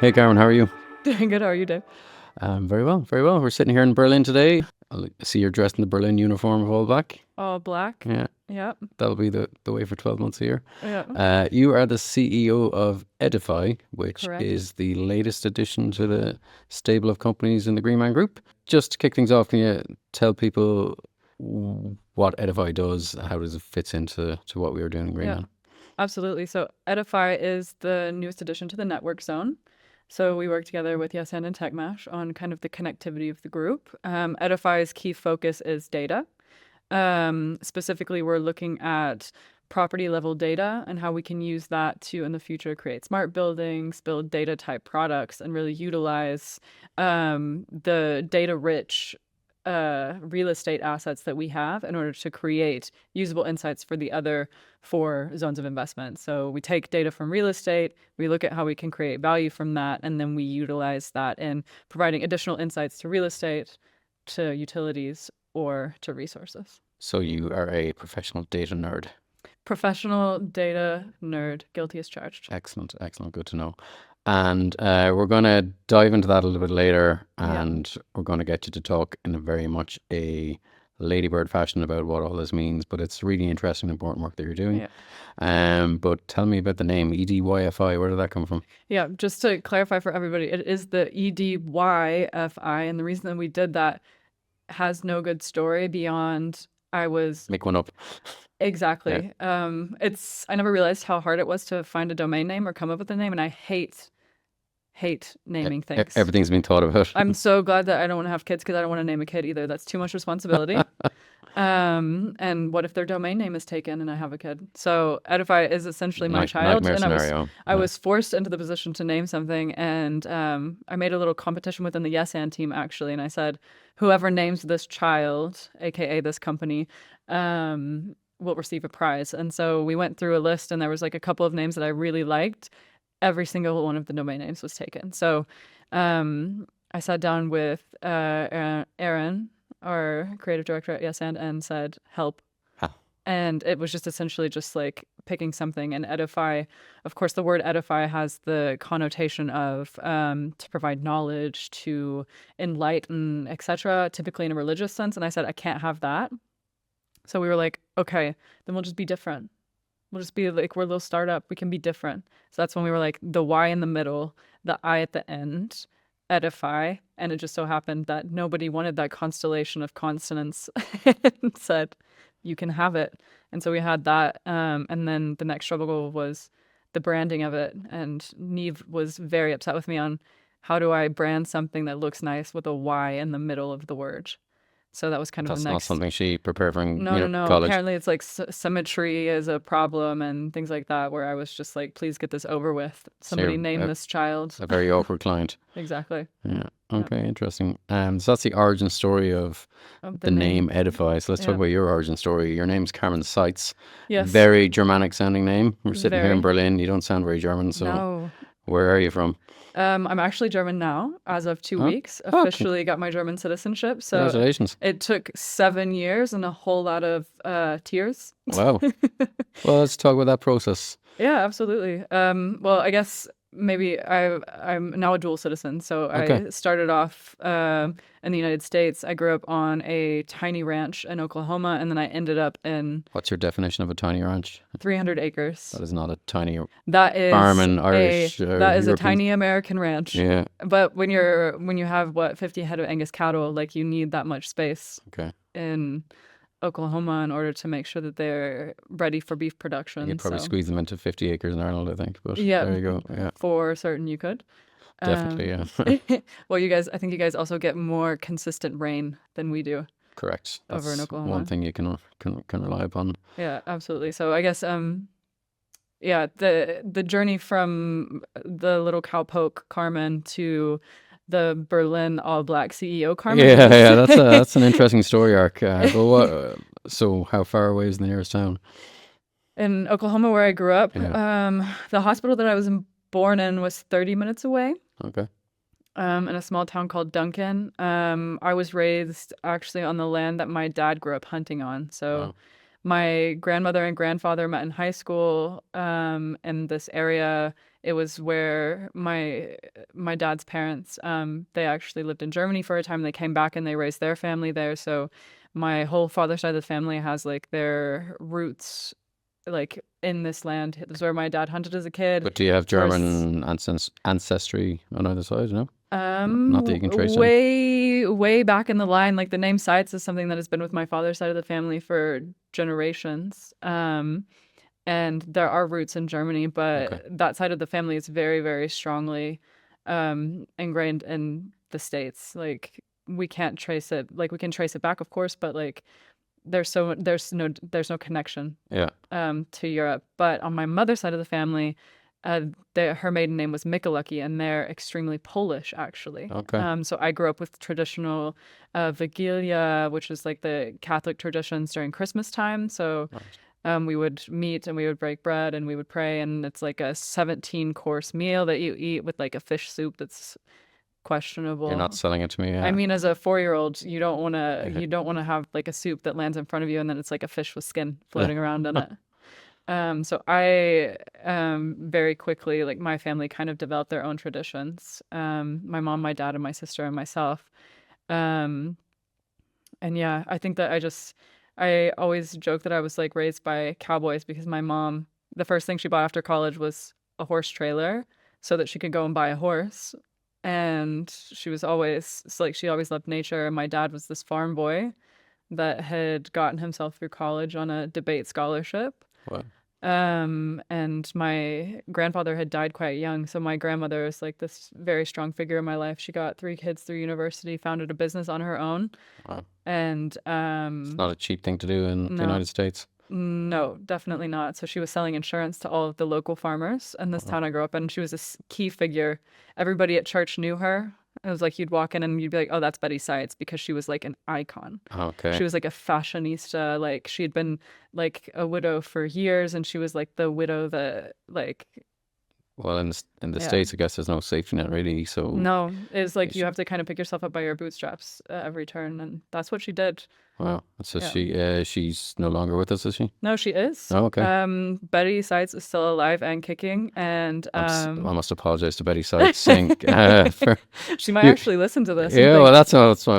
Hey, Carmen, how are you? Doing good. How are you, Dave? Very well, very well. We're sitting here in Berlin today. I see you're dressed in the Berlin uniform of all black. All black. Yeah, Yep. that'll be the way for 12 months a year. Yeah. You are the CEO of edyfi, which Correct. is the latest addition to the stable of companies in the Green Man Group. Just to kick things off, can you tell people what edyfi does, how does it fits into what we were doing in Green Yeah. Man? Absolutely. So edyfi is the newest addition to the network zone. So we work together with YesAnd and TechMash on kind of the connectivity of the group. edyfi's key focus is data. Specifically, we're looking at property level data and how we can use that to, in the future, create smart buildings, build data type products, and really utilize the data rich real estate assets that we have in order to create usable insights for the other four zones of investment. So we take data from real estate, we look at how we can create value from that, and then we utilize that in providing additional insights to real estate, to utilities, or to resources. So you are a professional data nerd. Professional data nerd, guilty as charged. Excellent, excellent. Good to know. And we're going to dive into that a little bit later, Yeah. and we're going to get you to talk in a very much a ladybird fashion about what all this means. But it's really interesting, important work that you're doing. Yeah. But tell me about the name edyfi. Where did that come from? Yeah. Just to clarify for everybody, it is the edyfi. And the reason that we did that has no good story beyond I was Make one up. Yeah. exactly. I never realized how hard it was to find a domain name or come up with a name, and I hate naming things. Everything's been thought about. I'm so glad that I don't want to have kids because I don't want to name a kid either. That's too much responsibility. And what if their domain name is taken and I have a kid? So edyfi is essentially my child, Nightmare and scenario. I was forced into the position to name something, and I made a little competition within the YesAnd team actually, and I said, whoever names this child, aka this company, will receive a prize. And so we went through a list, and there was like a couple of names that I really liked. Every single one of the domain names was taken. So I sat down with Aaron, our creative director at YesAnd, and said, help. Huh. And it was just essentially just like picking something. And edyfi, of course, the word edyfi has the connotation of to provide knowledge, to enlighten, etc., typically in a religious sense. And I said, I can't have that. So we were like, okay, then we'll just be different. We'll just be like, we're a little startup. We can be different. So that's when we were like, the Y in the middle, the I at the end, edyfi. And it just so happened that nobody wanted that constellation of consonants and said, you can have it. And so we had that. And then the next struggle was the branding of it. And Neve was very upset with me on how do I brand something that looks nice with a Y in the middle of the word. So that was kind of the That's not next. something she prepared for in, No, no, no. college. Apparently, it's like symmetry is a problem and things like that. Where I was just like, please get this over with. So Somebody you're name this child. a very awkward client. Exactly. Yeah. Yeah. Okay, interesting. So that's the origin story of Of the the name name. Edify. So let's talk Yeah. about your origin story. Your name's Carmen Sitz. Yes. Very Germanic sounding name. We're sitting here in Very. Berlin. You don't sound very German. So No. where are you from? I'm actually German now, as of two Oh, weeks. oh, Officially got my German citizenship. So congratulations. it took 7 years and a whole lot of tears. Wow. Well, let's talk about that process. Yeah, absolutely. Well, I guess maybe I'm now a dual citizen. So Okay. I started off in the United States. I grew up on a tiny ranch in Oklahoma, and then I ended up in What's your definition of a tiny ranch? 300 acres. That is not a tiny That farm is in Irish, that is a European. tiny American ranch. Yeah. But when you have what 50 head of Angus cattle, like you need that much space Okay. in Oklahoma in order to make sure that they're ready for beef You production. could probably So squeeze them into 50 acres in Ireland, I think. But yeah, there you go. Yeah, for certain you could. definitely. Yeah. Well, I think you guys also get more consistent rain than we do Correct. over in That's one Oklahoma. thing you can rely upon. Yeah, absolutely. So I guess, yeah, the journey from the little cowpoke Carmen to the Berlin All Black CEO Carmen Yeah, yeah, is that's an interesting story arc. But what? So, how far away is the nearest town? in Oklahoma where I grew up. Yeah. The hospital that I was born in was 30 minutes away. Okay. In a small town called Duncan. I was raised actually on the land that my dad grew up hunting on. So Wow. My grandmother and grandfather met in high school in this area. It was where my dad's parents they actually lived in Germany for a time. They came back and they raised their family there. So my whole father's side of the family has like their roots like in this land. This is where my dad hunted as a kid. But do you have It's where German ancestry on either side? No, not that you can trace in. way back in the line, like the name Sites is something that has been with my father's side of the family for generations. And there are roots in Germany, Okay. but that side of the family is very, very strongly ingrained in the States. Like we can't trace it. Like we can trace it back, of course, but like there's no connection Yeah. to Europe. But on my mother's side of the family, uh, her maiden name was Michalaki, and they're extremely Polish, actually. Okay. So I grew up with traditional Vigilia, which is like the Catholic traditions during Christmas time. So Right. we would meet and we would break bread and we would pray, and it's like a 17-course meal that you eat with like a fish soup that's You're not questionable. selling it to me. I Yeah. mean, as a 4-year-old, Yeah. you don't want to have like a soup that lands in front of you and then it's like a fish with skin floating around in it. So I very quickly, like my family kind of developed their own traditions. My mom, my dad, and my sister and myself. Um, and yeah, I think that I always joke that I was like raised by cowboys because my mom, the first thing she bought after college was a horse trailer so that she could go and buy a horse. And she was always, it's like she always loved nature. And my dad was this farm boy that had gotten himself through college on a debate scholarship. Well, And my grandfather had died quite young, so my grandmother is like this very strong figure in my life. She got 3 kids through university, founded a business on her own, wow. and It's not a cheap thing to do in the no, United States. no, definitely not. So she was selling insurance to all of the local farmers in this Wow. town I grew up in. She was a key figure. Everybody at church knew her. It was like you'd walk in and you'd be like, "Oh, that's Betty Sites," because she was like an icon. Okay. She was like a fashionista. Like she had been like a widow for years, and she was like the widow that like Well, in the yeah. States, I guess there's no safety net really. So, No, it's you like you should, have to kind of pick yourself up by your bootstraps at every turn, and that's what she did. wow. So Yeah. she's no longer with us, is she? No, she is. Oh, okay. Betty Sites is still alive and kicking, and I must apologize to Betty Sykes saying for she might you. actually listen to this and Yeah, well, think, that's why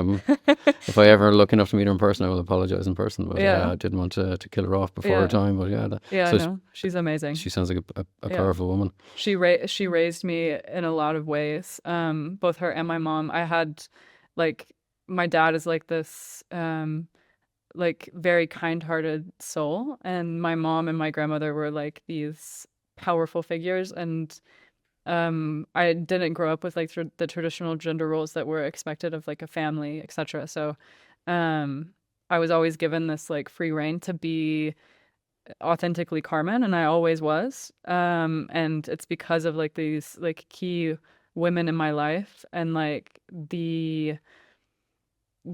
if I ever look enough to meet her in person, I will apologize in person. But yeah, yeah, I didn't want to kill her off before her yeah, time. But yeah, yeah, so no, she's amazing. she sounds like a Yeah, powerful woman. she raised me in a lot of ways. Both her and my mom. I had like my dad is like this like very kind-hearted soul, and my mom and my grandmother were like these powerful figures, and I didn't grow up with like the traditional gender roles that were expected of like a family, etc. So um I was always given this like free reign to be authentically Carmen, and I always was. And it's because of like these like key women in my life and like the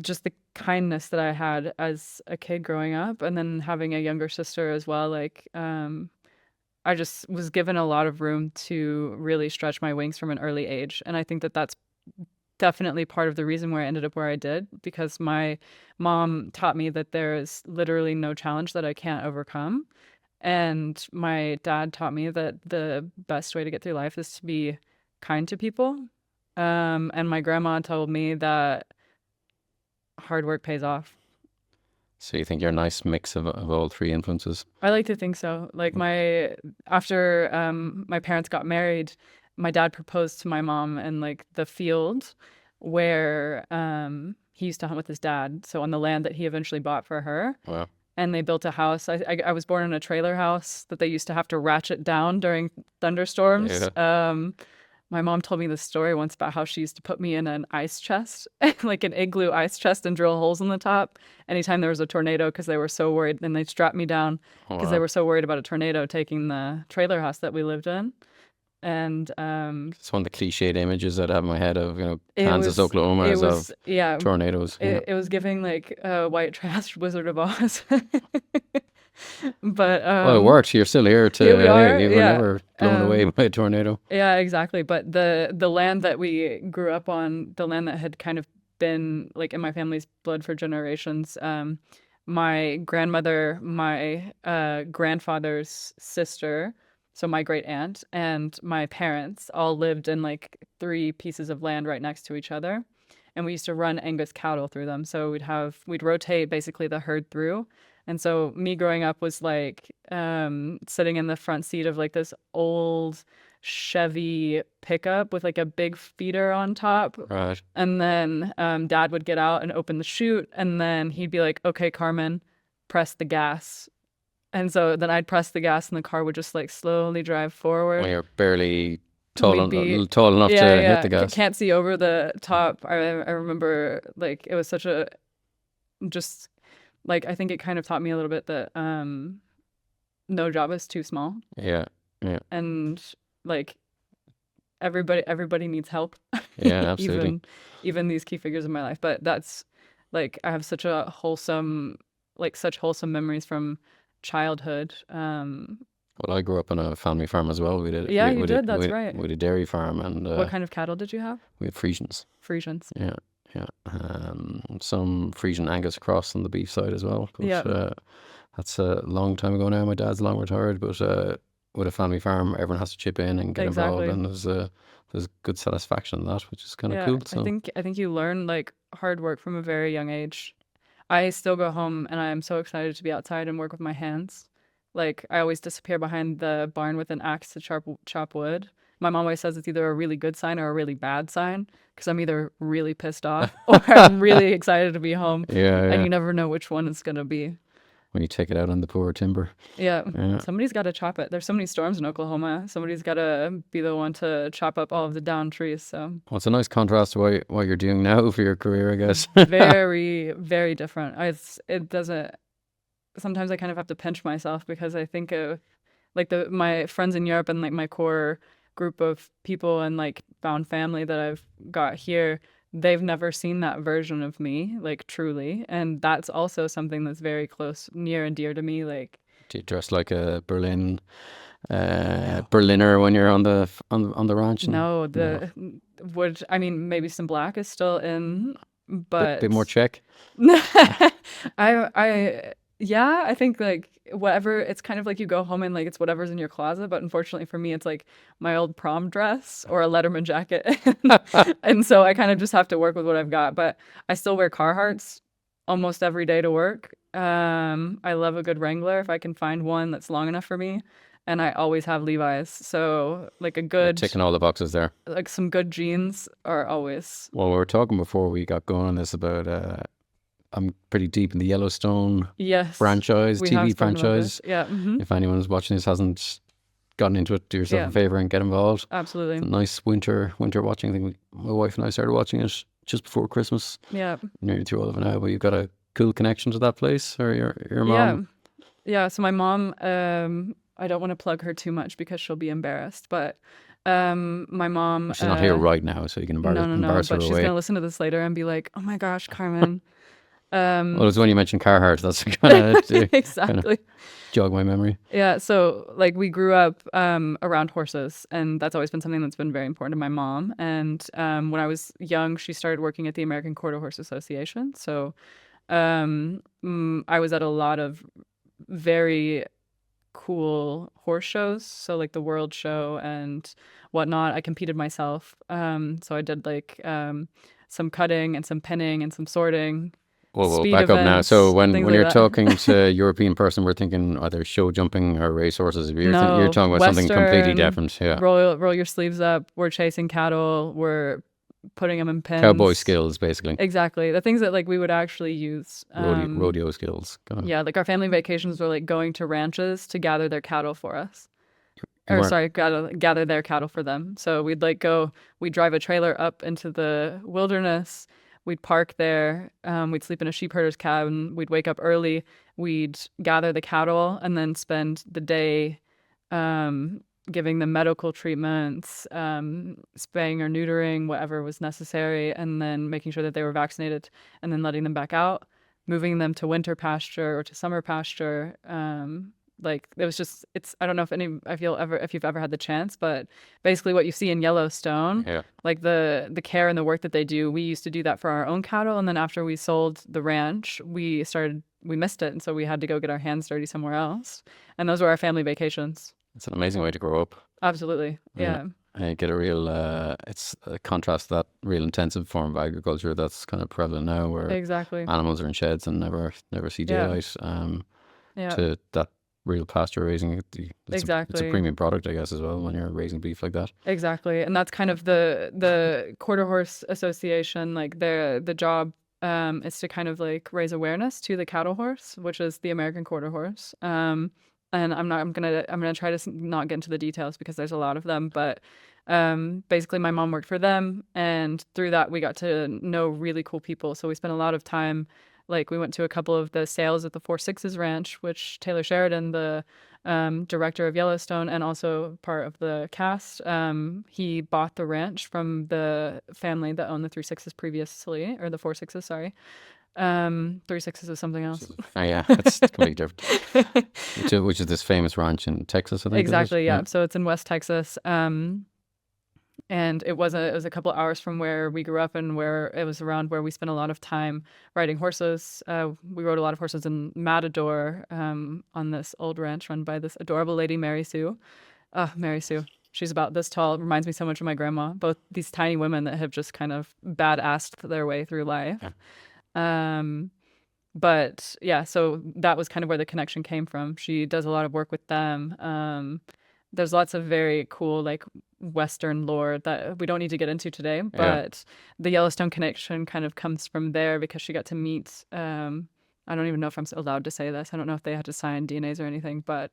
just the kindness that I had as a kid growing up, and then having a younger sister as well. Like I just was given a lot of room to really stretch my wings from an early age, and I think that that's definitely part of the reason where I ended up where I did, because my mom taught me that there is literally no challenge that I can't overcome. And my dad taught me that the best way to get through life is to be kind to people. And my grandma told me that hard work pays off. So you think you're a nice mix of all three influences? I like to think so. Like after my parents got married, my dad proposed to my mom in like the field where he used to hunt with his dad. So on the land that he eventually bought for her, Wow. and they built a house. I was born in a trailer house that they used to have to ratchet down during thunderstorms. Yeah. My mom told me this story once about how she used to put me in an ice chest, like an igloo ice chest, and drill holes in the top anytime there was a tornado because they were so worried. And they strapped me down Oh, because they wow. were so worried about a tornado taking the trailer house that we lived in. And It's one of the cliched images that I have in my head of it Kansas, was, Oklahoma it as was, of yeah, tornadoes. Yeah. it was giving like white trash Wizard of Oz. But Well, it worked. You're still here to here we are. you were Yeah. never blown away Um, by a tornado. yeah, exactly. But the land that we grew up on, the land that had kind of been like in my family's blood for generations, my grandmother, my grandfather's sister, so my great aunt, and my parents all lived in like three pieces of land right next to each other. And we used to run Angus cattle through them. So we'd rotate basically the herd through. And so me growing up was like sitting in the front seat of like this old Chevy pickup with like a big feeder on top. Right. And then dad would get out and open the chute. And then he'd be like, okay, Carmen, press the gas. And so then I'd press the gas and the car would just like slowly drive When forward. you're barely We'd be, tall enough to yeah, hit yeah, the gas. can't see over the top. I remember like it was such a, just like, I think it kind of taught me a little bit that no job is too small. Yeah. Yeah. And like everybody needs help. Yeah, absolutely. even even these key figures in my life. But that's like I have such a wholesome, like such wholesome memories from childhood. Well, I grew up on a family farm as well. Yeah, you did, that's right. we had a dairy farm, and What kind of cattle did you have? we had Friesians. Frisians. Yeah, yeah. Some Frisian Angus cross on the beef side as well. But Yeah, that's a long time ago now. My dad's long retired, but with a family farm, everyone has to chip in and get involved, exactly. and there's good satisfaction in that, which is kind of Yeah, cool. So I think you learn like hard work from a very young age. I still go home and I'm so excited to be outside and work with my hands. Like I always disappear behind the barn with an axe to chop wood. My mom always says it's either a really good sign or a really bad sign because I'm either really pissed off or I'm really excited to be home, yeah, and yeah. you never know which one it's gonna be. When you take it out on the poor timber. Yeah, Yeah. somebody's got to chop it. There's so many storms in Oklahoma. Somebody's got to be the one to chop up all of the down trees. So Well, it's a nice contrast to what you're doing now for your career, I guess. very, very different. It doesn't. Sometimes I kind of have to pinch myself because I think of like my friends in Europe and like my core group of people and like found family that I've got here. They've never seen that version of me, like truly, and that's also something that's very close, near and dear to me. Like Do you dress like a no, Berliner when you're on the ranch? And no, no, the would I mean maybe some black is still in, bit more but Czech. I yeah, I think like whatever, it's kind of like you go home and like it's whatever's in your closet, but unfortunately for me it's like my old prom dress or a Letterman jacket. And so I kind of just have to work with what I've got, but I still wear Carhartts almost every day to work. I love a good Wrangler if I can find one that's long enough for me, and I always have Levi's. So like a You're good, ticking all the boxes there. like some good jeans are always. Well, we were talking before we got going on this about I'm pretty deep in the Yellowstone Yes, franchise, we have TV spoken about this. franchise. Yeah, If anyone who's watching this hasn't gotten into it, do yourself yeah, a favor and get involved. It's a absolutely. nice winter watching. I think my wife and I started watching it just before Christmas. Yeah, Nearly through all of it now, but you've got a cool connection to that place, or your yeah, mom. yeah. So my mom, I don't want to plug her too much because she'll be embarrassed, but my mom, She's not here right now, so you can no, no, no, embarrass her but she's away. gonna listen to this later and be like, "Oh my gosh, Carmen." Well, it Um, was when you mentioned Carhartt. That's kind of exactly. jog my memory. Yeah, so like we grew up around horses, and that's always been something that's been very important to my mom. And when I was young, she started working at the American Quarter Horse Association. So I was at a lot of very cool horse shows, so like the World Show and whatnot. I competed myself, so I did like some cutting and some pinning and some sorting, Well, speed back up now. So events, when things when like you're that. talking to a European person, we're thinking either show jumping or race horses. You're No, talking about something completely Western, different. Yeah, roll your sleeves up. We're chasing cattle. We're putting them in cowboy pens. skills basically, Exactly. The things that like we would actually use. rodeo skills. Kind of. Yeah, like our family vacations were like going to ranches to gather their cattle for us. You Or weren't. sorry, gather their cattle for them. So we'd drive a trailer up into the wilderness. We'd park there. We'd sleep in a sheep herder's cabin. We'd wake up early. We'd gather the cattle and then spend the day giving them medical treatments, spaying or neutering, whatever was necessary, and then making sure that they were vaccinated, and then letting them back out, moving them to winter pasture or to summer pasture. like it was just it's I don't know if you've ever had the chance, but basically what you see in Yellowstone, Yeah. like the care and the work that they do, we used to do that for our own cattle, and then after we sold the ranch, we missed it, and so we had to go get our hands dirty somewhere else, and those were our family vacations. It's an amazing way to grow up. Absolutely, Yeah. yeah, And you get a real, it's a contrast to that real intensive form of agriculture that's kind of prevalent now, where exactly, animals are in sheds and never see yeah, daylight. yeah, To that real pasture raising, it's a exactly. premium product, I guess, as well, when you're raising beef like that. Exactly. And that's kind of the quarter horse association, like the job is to kind of like raise awareness to the cattle horse, which is the American quarter horse. And I'm gonna try to not get into the details because there's a lot of them, but basically my mom worked for them, and through that we got to know really cool people. So we spent a lot of time, like we went to a couple of the sales at the Four Sixes Ranch, which Taylor Sheridan, the director of Yellowstone and also part of the cast, he bought the ranch from the family that owned the Three Sixes previously, or the Four Sixes, sorry. Three Sixes is something else. Oh, yeah, it's completely different. Which is this famous ranch in Texas, I think, is it? Exactly, yeah. So it's in West Texas. And it was a couple hours from where we grew up, and where it was around where we spent a lot of time riding horses. We rode a lot of horses in Matador, on this old ranch run by this adorable lady, Mary Sue. Mary Sue. She's about this tall. It reminds me so much of my grandma. Both these tiny women that have just kind of badassed their way through life. Yeah. But yeah, so that was kind of where the connection came from. She does a lot of work with them. There's lots of very cool, like, Western lore that we don't need to get into today, Yeah. but the Yellowstone connection kind of comes from there because she got to meet. I don't even know if I'm allowed to say this. I don't know if they had to sign DNAs or anything, but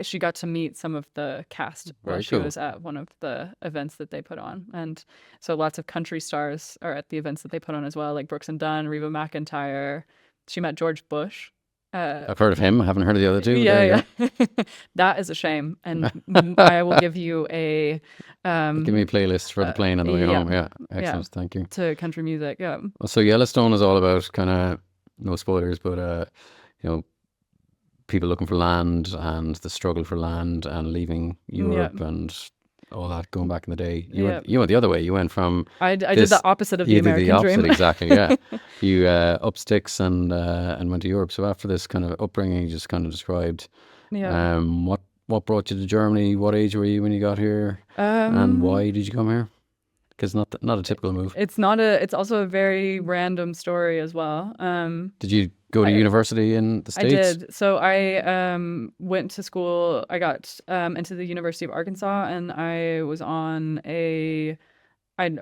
she got to meet some of the cast while Very she cool. was at one of the events that they put on, and so lots of country stars are at the events that they put on as well, like Brooks and Dunn, Reba McEntire. She met George Bush. I've heard of him. I haven't heard of the other two, but there Yeah, you yeah. That is a shame. And I will give you a go. Give me a playlist for the plane on the way yeah, home. Yeah, yeah, excellent. Thank you. to country music. Yeah. Well, so Yellowstone is all about kind of, no spoilers, but you know, people looking for land and the struggle for land and leaving Yeah. Europe and all that, going back in the day. Yeah. You went the other way. You went from I did this, the opposite of the you did the American opposite, dream. exactly. Yeah, you up sticks and went to Europe. So after this kind of upbringing you just kind of described, Yeah. what brought you to Germany? What age were you when you got here, and Um, why did you come here? Because not a typical move. it's also a very random story as well. Did you go to I university in the I States? did. So I went to school. I got into the University of Arkansas, and I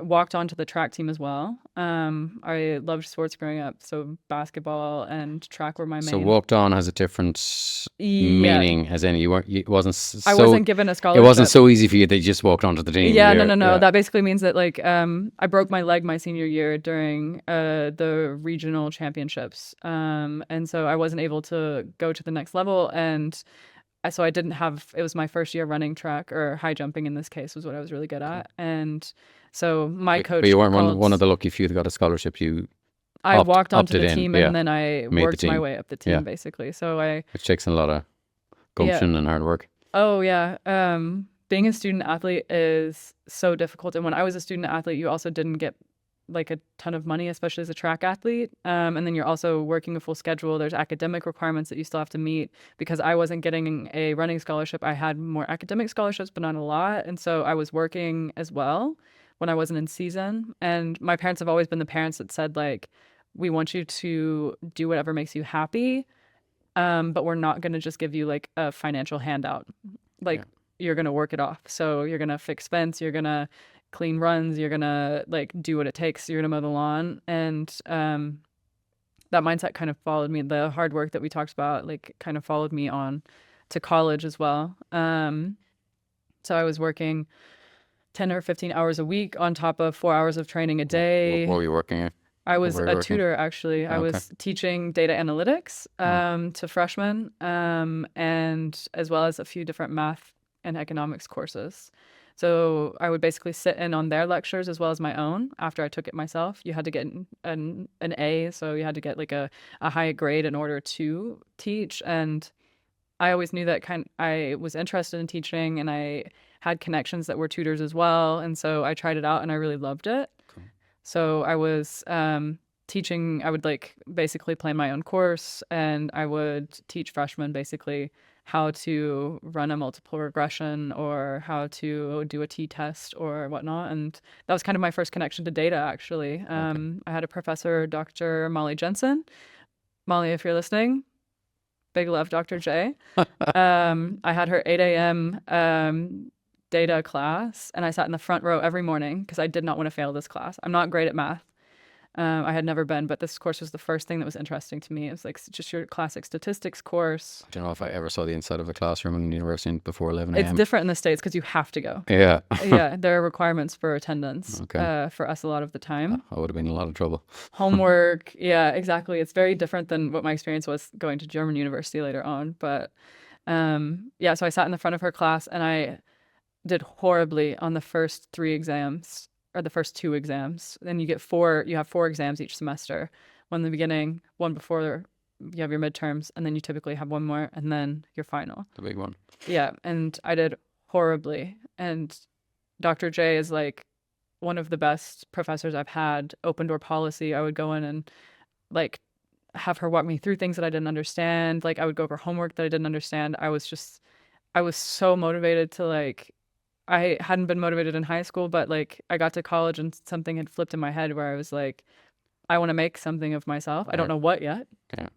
walked onto the track team as well. I loved sports growing up, so basketball and track were my So main. walked on has a different Yeah, meaning, as in you weren't. It wasn't I so. wasn't given a It wasn't scholarship. so easy for you that you just walked onto the team. Yeah, no, Yeah, no, no. yeah. That basically means that, like, I broke my leg my senior year during the regional championships, and so I wasn't able to go to the next level, and so I didn't have. It was my first year running track, or high jumping in this case was what I was really good at, and so my But coach you weren't called. one of the lucky few that got a scholarship. You I walked onto opted the in. team, Yeah, and then I made the worked my team. way up the Yeah, team, basically. So I, which takes a lot of yeah. gumption and hard work. Oh yeah. Being a student athlete is so difficult. And when I was a student athlete, you also didn't get like a ton of money, especially as a track athlete. And then you're also working a full schedule. There's academic requirements that you still have to meet. Because I wasn't getting a running scholarship, I had more academic scholarships, but not a lot. And so I was working as well when I wasn't in season. And my parents have always been the parents that said, like, we want you to do whatever makes you happy, but we're not going to just give you like a financial handout. Like, Yeah. you're going to work it off. So you're going to fix fence, you're going to clean runs, you're going to like do what it takes, you're going to mow the lawn. And that mindset kind of followed me. The hard work that we talked about, like, kind of followed me on to college as well. So I was working 10 or 15 hours a week on top of 4 hours of training a What day. were you working at? I What was were you a working? tutor, actually. I Okay. was teaching data analytics Oh, to freshmen, and as well as a few different math and economics courses. So I would basically sit in on their lectures as well as my own after I took it myself. You had to get an A, so you had to get like a high grade in order to teach. And I always knew that I was interested in teaching, and I had connections that were tutors as well, and so I tried it out and I really loved it. Cool. So I was teaching. I would like basically plan my own course, and I would teach freshmen basically how to run a multiple regression or how to do a t-test or whatnot. And that was kind of my first connection to data, actually. Okay. I had a professor, Dr. Molly Jensen. Molly, if you're listening, big love, Dr. J. I had her 8 a.m. Data class, and I sat in the front row every morning because I did not want to fail this class. I'm not great at math. I had never been, but this course was the first thing that was interesting to me. It was like just your classic statistics course. I don't know if I ever saw the inside of a classroom in university before 11 It's a.m. different in the States because you have to go. Yeah. Yeah, there are requirements for attendance Okay. for us a lot of the time. I would have been in a lot of trouble. Homework, yeah, exactly. It's very different than what my experience was going to German university later on. But yeah, so I sat in the front of her class and I did horribly on the first 3 exams or the first 2 exams. Then you have 4 exams each semester. One in the beginning, one before you have your midterms, and then you typically have one more, and then your final. The big one. Yeah, and I did horribly. And Dr. J is like one of the best professors I've had. Open door policy. I would go in and like have her walk me through things that I didn't understand. Like I would go over homework that I didn't understand. I was so motivated to like I hadn't been motivated in high school, but like I got to college and something had flipped in my head where I was like, I want to make something of myself. I don't Right. know what yet. Yeah.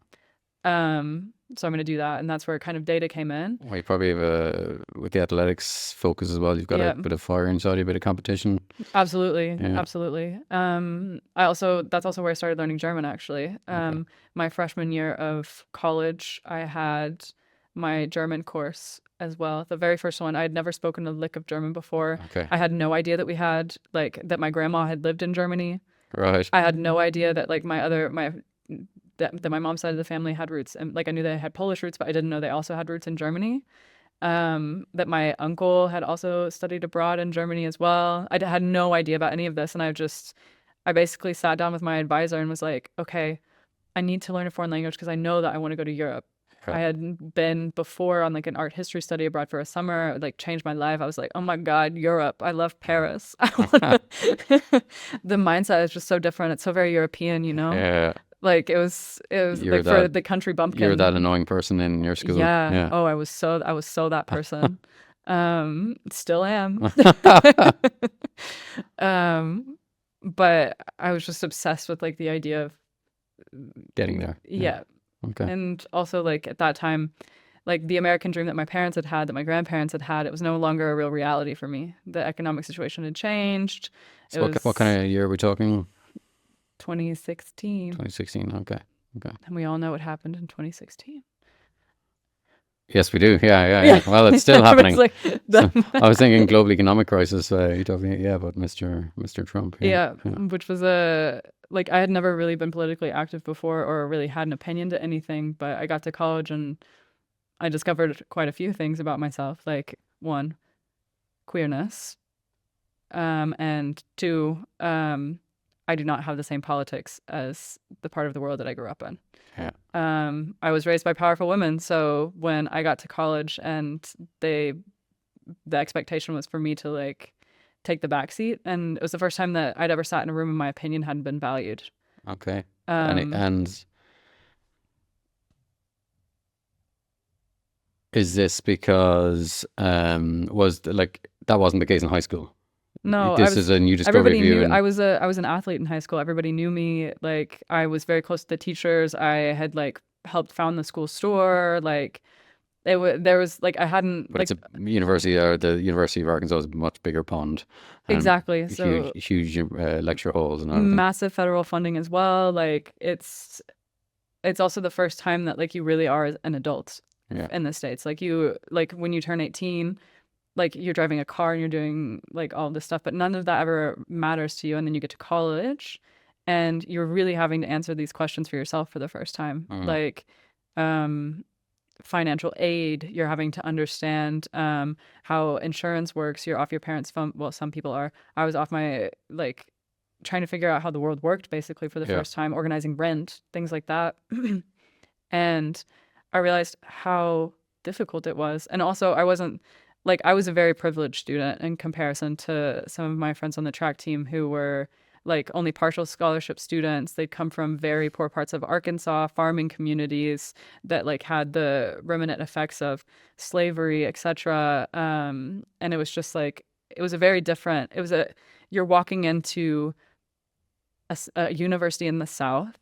So I'm going to do that. And that's where kind of data came in. Well, you probably have with the athletics focus as well. You've got Yeah. a bit of fire inside you, a bit of competition. Absolutely. Yeah. Absolutely. That's also where I started learning German, actually. My freshman year of college, I had my German course as well. The very first one, I had never spoken a lick of German before. Okay. I had no idea that that my grandma had lived in Germany. Right. I had no idea that like that my mom's side of the family had roots, and like I knew they had Polish roots, but I didn't know they also had roots in Germany. That my uncle had also studied abroad in Germany as well. I had no idea about any of this, and I basically sat down with my advisor and was like, okay, I need to learn a foreign language because I know that I want to go to Europe. Yeah. I had been before on like an art history study abroad for a summer. It like changed my life. I was like, oh my God, Europe. I love Paris. The mindset is just so different. It's so very European, you know? Yeah. Like it was You're like for that- the country bumpkin. You're that annoying person in your school. Yeah. Yeah. Oh, I was so that person. Still am. But I was just obsessed with like the idea of Getting there. yeah. Okay. And also like at that time, like the American dream that my parents had had, that my grandparents had had, it was no longer a real reality for me. The economic situation had changed. So what kind of year are we talking? 2016. 2016. Okay. And we all know what happened in 2016. Yes, we do. Yeah. Well, it's still happening. Like So, I was thinking global economic crisis. You're talking, about Mr. Trump. yeah, which was like I had never really been politically active before or really had an opinion to anything, but I got to college and I discovered quite a few things about myself, like one, queerness, and two, I do not have the same politics as the part of the world that I grew up in. Yeah. I was raised by powerful women, so when I got to college and the expectation was for me to like take the back seat, and it was the first time that I'd ever sat in a room and my opinion hadn't been valued. Okay. Um, And is this because that wasn't the case in high school? no, This is a new discovery everybody of you. knew And I was an athlete in high school. Everybody knew me. Like I was very close to the teachers. I had like helped found the school store. Like there was like I hadn't but like it's a university, or the University of Arkansas is a much bigger pond. And exactly. So huge lecture halls and everything. massive federal funding as well. Like it's also the first time that like you really are an adult Yeah. in the States. Like you like when you turn 18, like you're driving a car and you're doing like all this stuff, but none of that ever matters to you. And then you get to college and you're really having to answer these questions for yourself for the first time. Like financial aid, you're having to understand how insurance works. You're off your parents' phone. Well, some people are. I was off my like trying to figure out how the world worked basically for the Yeah. first time, organizing rent, things like that. And I realized how difficult it was. And also, I wasn't like, I was a very privileged student in comparison to some of my friends on the track team who were like only partial scholarship students. They'd come from very poor parts of Arkansas, farming communities that like had the remnant effects of slavery, etc. And it was just like, it was a very different, it was a, you're walking into a university in the South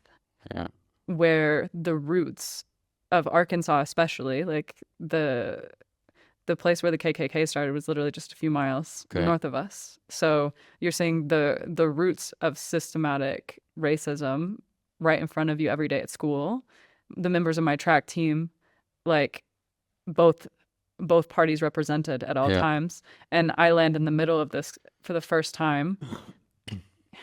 Yeah. where the roots of Arkansas, especially like the place where the KKK started was literally just a few miles Okay. north of us. So you're seeing the roots of systematic racism right in front of you every day at school. The members of my track team, like both both parties represented at all Yeah. times, and I land in the middle of this for the first time.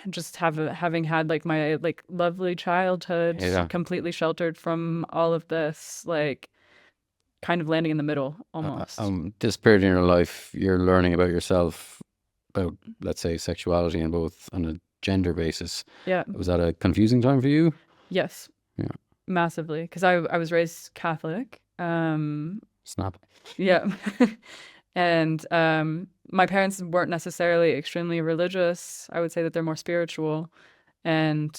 Just having had like my like lovely childhood, Yeah. completely sheltered from all of this, like kind of landing in the middle almost. This period in your life, you're learning about yourself, about, let's say, sexuality, and both on a gender basis. Yeah. Was that a confusing time for you? Yes. Yeah. Massively, because I was raised Catholic. Snap. Yeah. And my parents weren't necessarily extremely religious. I would say that they're more spiritual. And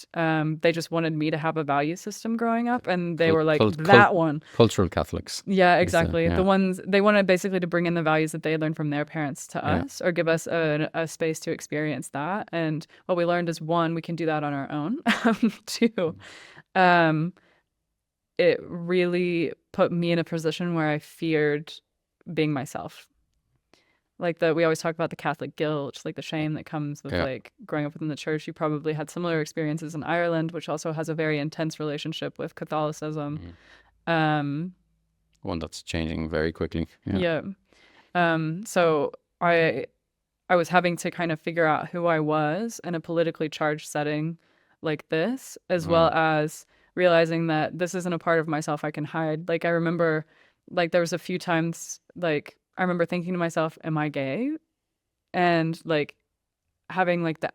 they just wanted me to have a value system growing up. And they were like, that one. Cultural Catholics. Yeah, exactly. yeah. The ones they wanted basically to bring in the values that they had learned from their parents to Yeah. us, or give us a space to experience that. And what we learned is, one, we can do that on our own. Two, it really put me in a position where I feared being myself. Like we always talk about the Catholic guilt, like the shame that comes with Yeah. like growing up within the church. You probably had similar experiences in Ireland, which also has a very intense relationship with Catholicism. One that's changing very quickly. Yeah. So I was having to kind of figure out who I was in a politically charged setting like this, as well as realizing that this isn't a part of myself I can hide. Like I remember, like there was a few times, like I remember thinking to myself, "Am I gay?" And like having like that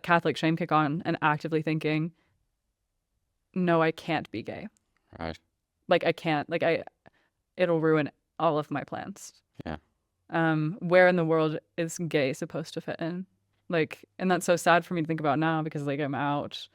Catholic shame kick on, and actively thinking, "No, I can't be gay. Right. Like I can't. It'll ruin all of my plans." Yeah. Where in the world is gay supposed to fit in? Like, and that's so sad for me to think about now, because like I'm out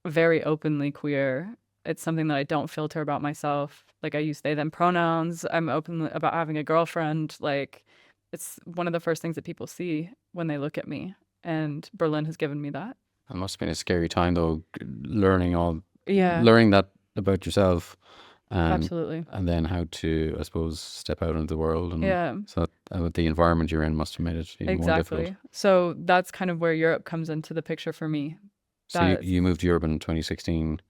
very openly queer. It's something that I don't filter about myself. Like I use they them pronouns. I'm open about having a girlfriend. Like it's one of the first things that people see when they look at me. And Berlin has given me that. It must have been a scary time though, learning Yeah, learning that about yourself. absolutely. And then how to, I suppose, step out into the world. And Yeah, so the environment you're in must have made it even more difficult. exactly. So that's kind of where Europe comes into the picture for me. So you moved to Europe in 2016.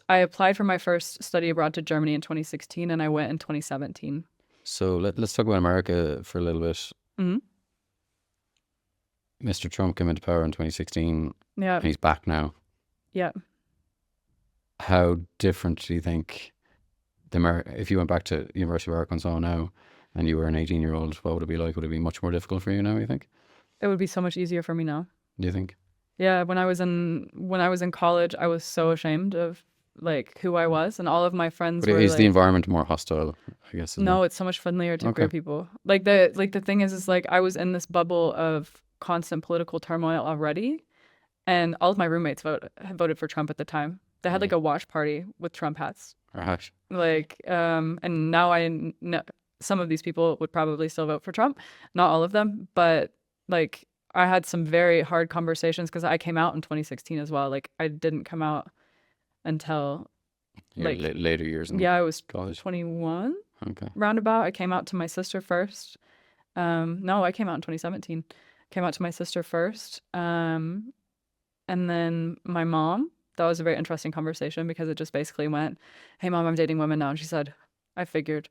I applied for my first study abroad to Germany in 2016, and I went in 2017. So let's talk about America for a little bit. Mhm. Mr. Trump came into power in 2016, Yeah, and he's back now. yeah. How different do you think if you went back to University of Arkansas now and you were an 18-year-old, what would it be like? Would it be much more difficult for you now, you think? It would be so much easier for me now. Do you think? Yeah, when I was in college, I was so ashamed of like who I was, and all of my friends But were is like, the environment more hostile, I guess? no, it's so much friendlier to queer Okay. people. Like the thing is like I was in this bubble of constant political turmoil already, and all of my roommates had voted for Trump at the time. They had like a watch party with Trump hats. Right. Like, and now I know some of these people would probably still vote for Trump, not all of them, but like I had some very hard conversations because I came out in 2016 as well. Like I didn't come out until Your like, later years in yeah, I was college. 21 Okay. roundabout. I came out to my sister first. No, I came out in 2017. Came out to my sister first. And then my mom. That was a very interesting conversation because it just basically went, "Hey mom, I'm dating women now." And she said, "I figured."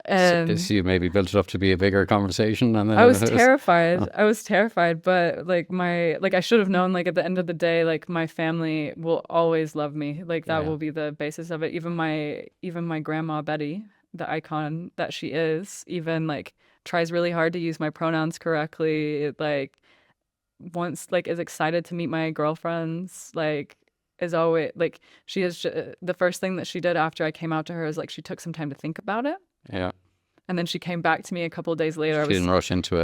And So you maybe built it up to be a bigger conversation, and then I was it terrified. Oh. I was terrified, but like I should have known, like at the end of the day, like my family will always love me. Like that Yeah. will be the basis of it. Even my grandma Betty, the icon that she is, even like tries really hard to use my pronouns correctly. Like is excited to meet my girlfriends. Like is always like, she is the first thing that she did after I came out to her is like she took some time to think about it. Yeah. And then she came back to me a couple of days later. She didn't rush into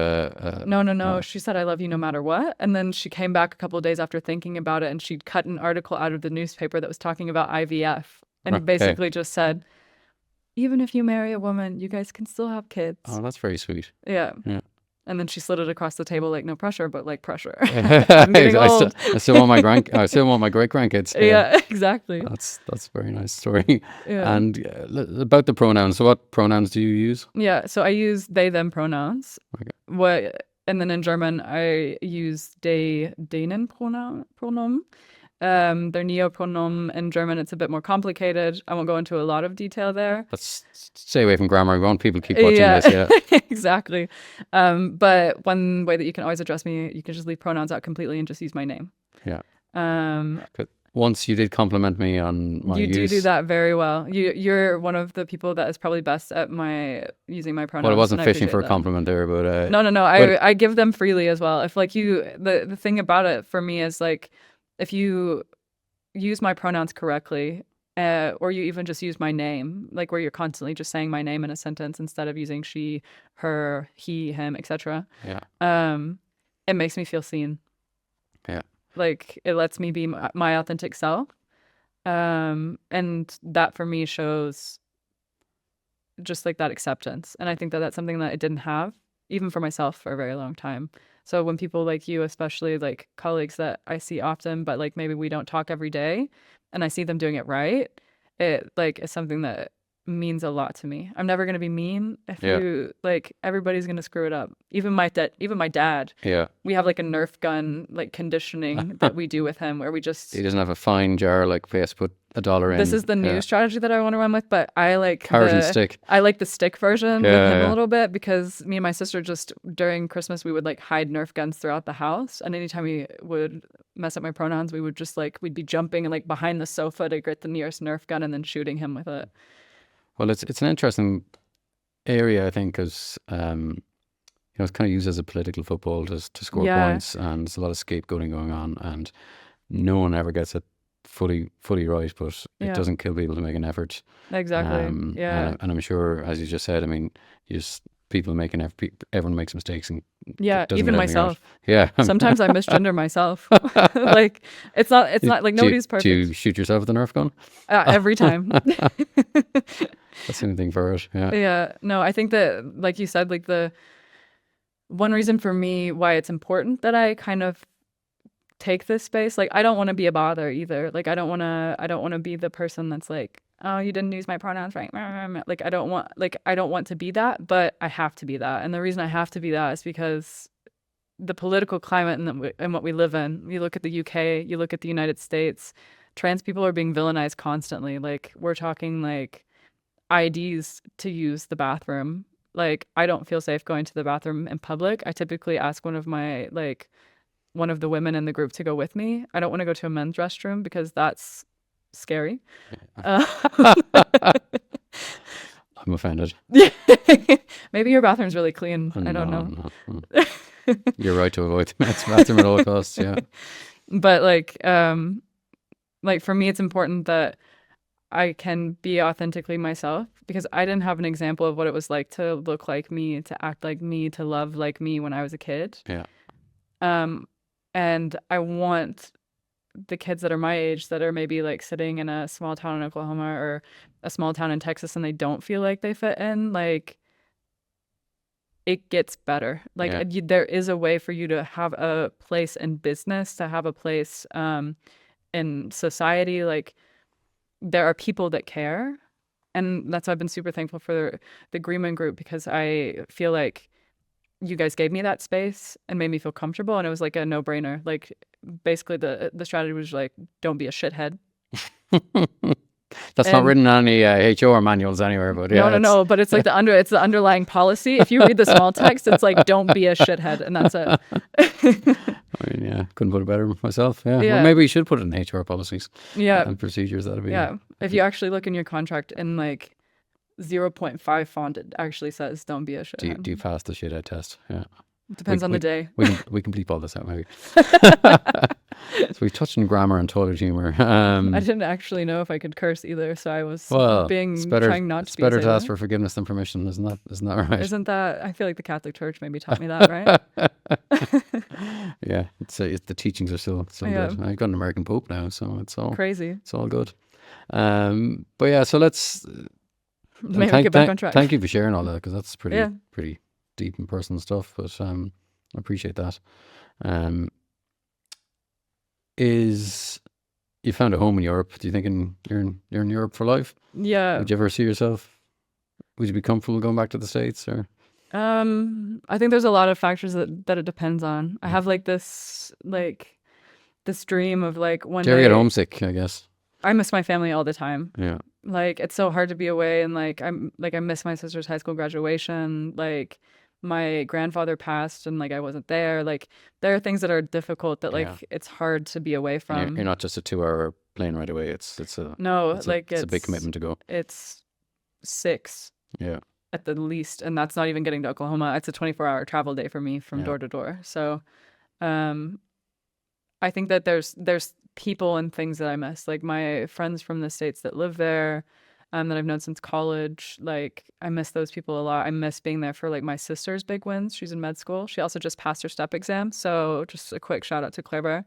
No. She said, I love you no matter what. And then she came back a couple of days after thinking about it, and she'd cut an article out of the newspaper that was talking about IVF. And Okay. basically just said, even if you marry a woman, you guys can still have kids. Oh, that's very sweet. Yeah. Yeah. And then she slid it across the table, like, no pressure, but like pressure. I I'm getting old. still want my I still want my great grandkids. Yeah, exactly. That's a very nice story. Yeah. And about the pronouns. So what pronouns do you use? Yeah. So I use they, them pronouns. Okay. And then in German, I use denen pronomen. They're neopronomen. In German, it's a bit more complicated. I won't go into a lot of detail there. Let's stay away from grammar. We want people to keep watching this. Yeah. Exactly. But one way that you can always address me, you can just leave pronouns out completely and just use my name. Yeah. 'Cause once you did compliment me on my use. You do that very well. You're one of the people that is probably best at using my pronouns. Well, I wasn't and fishing for a that. compliment there, but No. I give them freely as well. If like the thing about it for me is like, if you use my pronouns correctly, or you even just use my name, like where you're constantly just saying my name in a sentence instead of using she, her, he, him, etc. Yeah. It makes me feel seen. Yeah. Like it lets me be my authentic self. And that for me shows just like that acceptance. And I think that that's something that I didn't have, even for myself, for a very long time. So when people like you, especially like colleagues that I see often, but like maybe we don't talk every day, and I see them doing it right, it like is something that means a lot to me. I'm never going to be mean if you like, everybody's going to screw it up. Even my dad. Yeah. We have like a Nerf gun like conditioning that we do with him where we just. He doesn't have a fine jar like Face put $1 in. This is the new strategy that I want to run with, but I like carrot and stick. I like the stick version with him a little bit, because me and my sister just during Christmas we would like hide Nerf guns throughout the house, and anytime we would mess up my pronouns, we would just like we'd be jumping and like behind the sofa to get the nearest Nerf gun and then shooting him with it. Well, it's an interesting area, I think, because it's kind of used as a political football to score points, and there's a lot of scapegoating going on, and no one ever gets it fully right, but it doesn't kill people to make an effort. Exactly. And I'm sure, as you just said, I mean, everyone makes mistakes, and even myself. Yeah. Sometimes I misgender myself. Like it's not like nobody's perfect. Do you shoot yourself with a Nerf gun? Every time. That's the only thing for it. Yeah. Yeah. No, I think that, like you said, like the one reason for me why it's important that I kind of take this space, like I don't want to be a bother either. Like I don't want to be the person that's like, oh, you didn't use my pronouns right. Like I don't want to be that, but I have to be that. And the reason I have to be that is because the political climate and what we live in. You look at the UK, you look at the United States, trans people are being villainized constantly. Like we're talking like IDs to use the bathroom. Like I don't feel safe going to the bathroom in public. I typically ask one of the women in the group to go with me. I don't want to go to a men's restroom because that's scary. I'm offended. Maybe your bathroom's really clean. I don't know. No. You're right to avoid the men's bathroom at all costs. Yeah. But like for me, it's important that I can be authentically myself, because I didn't have an example of what it was like to look like me, to act like me, to love like me when I was a kid. Yeah. And I want the kids that are my age that are maybe like sitting in a small town in Oklahoma or a small town in Texas and they don't feel like they fit in, like it gets better. Like there is a way for you to have a place in business, to have a place in society. Like there are people that care. And that's why I've been super thankful for the Greenman Group, because I feel like you guys gave me that space and made me feel comfortable, and it was like a no-brainer. Like basically the strategy was like, don't be a shithead. That's not written on any HR manuals anywhere, but yeah. No. But it's like it's the underlying policy. If you read the small text, it's like, don't be a shithead, and that's it. I mean, yeah, couldn't put it better myself. Yeah. Well, maybe we should put it in HR policies. Yeah. And procedures. That'd be. Yeah. If you actually look in your contract in like 0.5 font, it actually says, don't be a shithead. Do you pass the shithead test? Yeah. Depends on the day. We can bleep all this out maybe. So we've touched on grammar and toilet humor. I didn't actually know if I could curse either, so I was Well, it's better. trying not to It's be. better to ask for forgiveness than permission, isn't that right? Isn't that? I feel like the Catholic Church maybe taught me that, right? Yeah, the teachings are still Yeah. good. I've got an American Pope now, so it's all Crazy. it's all good. But yeah, so let's Maybe get back on track. Thank you for sharing all that, because that's Yeah. pretty deep and personal stuff. But I appreciate that. You found a home in Europe? Do you think you're in Europe for life? Yeah. Would you ever see yourself? Would you be comfortable going back to the States, or? I think there's a lot of factors that it depends on. I have like this dream of like one Do you ever day. get homesick, I guess? I miss my family all the time. Yeah. Like it's so hard to be away, and like I miss my sister's high school graduation. Like my grandfather passed, and like I wasn't there. Like there are things that are difficult that like it's hard to be away And from. you're not just a 2-hour plane right away. It's a big commitment to go. It's 6 Yeah. at the least, and that's not even getting to Oklahoma. It's a 24-hour travel day for me from door to door. So, I think that there's people and things that I miss, like my friends from the States that live there, that I've known since college. Like I miss those people a lot. I miss being there for like my sister's big wins. She's in med school. She also just passed her step exam. So just a quick shout out to Claire Bear.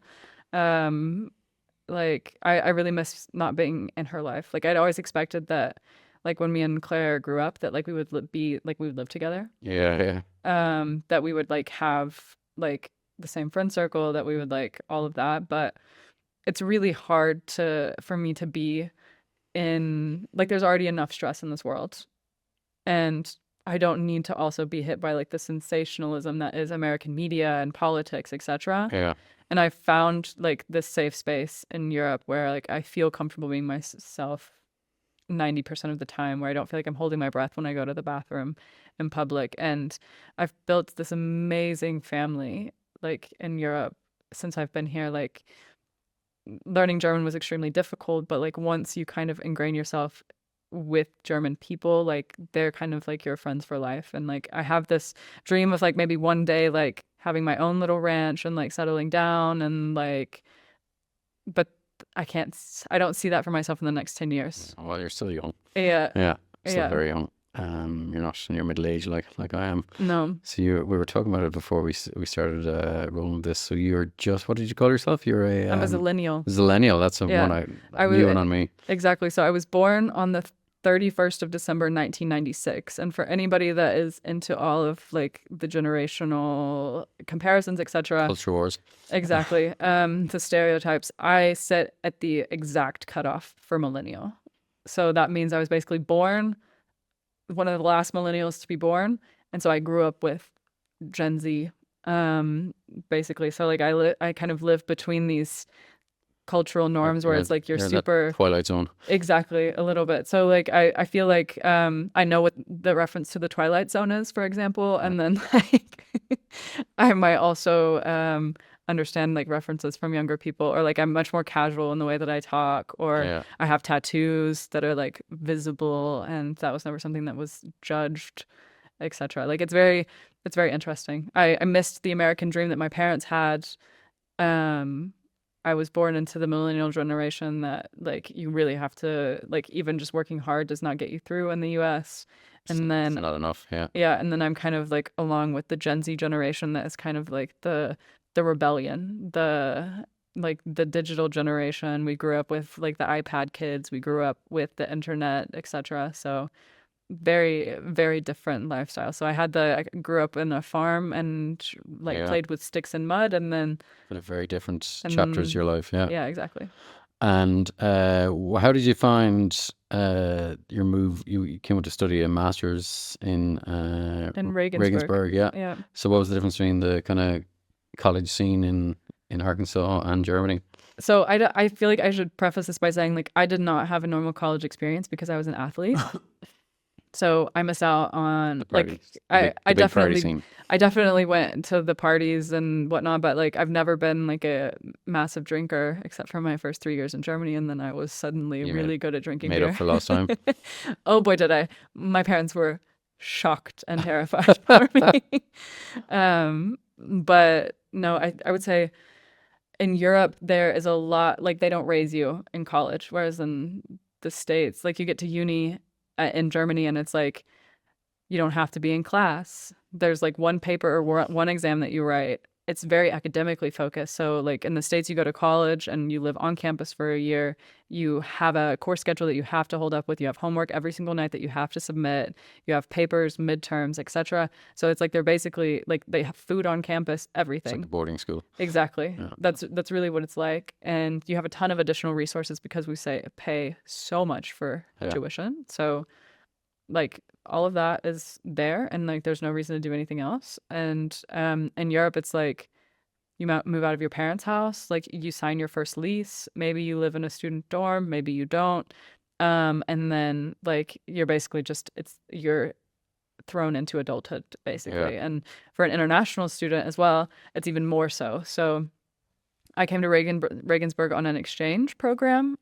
Like I really miss not being in her life. Like I'd always expected that, like when me and Claire grew up, that like we would live together. Yeah. That we would like have like the same friend circle, that we would like all of that. But it's really hard for me to be in, like, there's already enough stress in this world, and I don't need to also be hit by like the sensationalism that is American media and politics, etc. Yeah. And I found like this safe space in Europe where like I feel comfortable being myself 90% of the time, where I don't feel like I'm holding my breath when I go to the bathroom in public. And I've built this amazing family like in Europe since I've been here. Like learning German was extremely difficult, but like once you kind of ingrain yourself with German people, like they're kind of like your friends for life. And like I have this dream of like maybe one day like having my own little ranch and like settling down, and like, but I don't see that for myself in the next 10 years. Well, you're still young. Yeah. Still very young. You're not in your middle age like I am. No. So we were talking about it before we started rolling this. So you're just, what did you call yourself? You're I'm a zillennial. Zillennial. That's one new one on me. Exactly. So I was born on the 31st of December 1996. And for anybody that is into all of like the generational comparisons, etc., culture wars, exactly, the stereotypes, I sit at the exact cutoff for millennial. So that means I was basically born one of the last millennials to be born, and so I grew up with Gen Z, basically. So like I kind of live between these cultural norms where it's like you're super Twilight Zone. Exactly, a little bit. So like I feel like I know what the reference to the Twilight Zone is, for example, and then like I might also understand like references from younger people, or like I'm much more casual in the way that I talk, or I have tattoos that are like visible, and that was never something that was judged, etc. Like it's very interesting. I missed the American dream that my parents had. I was born into the millennial generation that like you really have to, like, even just working hard does not get you through in the US. And then it's not enough. and then I'm kind of like along with the Gen Z generation that is kind of like the rebellion, the digital generation. We grew up with like the iPad kids, we grew up with the internet, etc. So very, very different lifestyle. So I grew up in a farm and like played with sticks and mud, and then but a very different chapters of your life. Yeah, exactly. And how did you find your move? You came out to study a master's in Regensburg. Yeah. So what was the difference between the kind of college scene in Arkansas and Germany? So I feel like I should preface this by saying like I did not have a normal college experience because I was an athlete. So I missed out on I definitely went to the parties and whatnot, but like I've never been like a massive drinker except for my first 3 years in Germany, and then I was suddenly really good at drinking beer. Made up for lost time. Oh boy, did I! My parents were shocked and terrified for me. But no, I would say in Europe there is a lot, like they don't raise you in college, whereas in the States, like you get to uni in Germany and it's like you don't have to be in class. There's like one paper or one exam that you write. It's very academically focused. So like in the States, you go to college and you live on campus for a year. You have a course schedule that you have to hold up with. You have homework every single night that you have to submit. You have papers, midterms, etc. So it's like they're basically like they have food on campus, It's like everything. a boarding school. Exactly. Yeah. That's really what it's like. And you have a ton of additional resources because we pay so much for Yeah. tuition. So like all of that is there and like there's no reason to do anything else. And in Europe it's like you move out of your parents' house, like you sign your first lease, maybe you live in a student dorm, maybe you don't. And then like you're basically just you're thrown into adulthood basically. Yeah. And for an international student as well, it's even more so. So I came to Regensburg on an exchange program.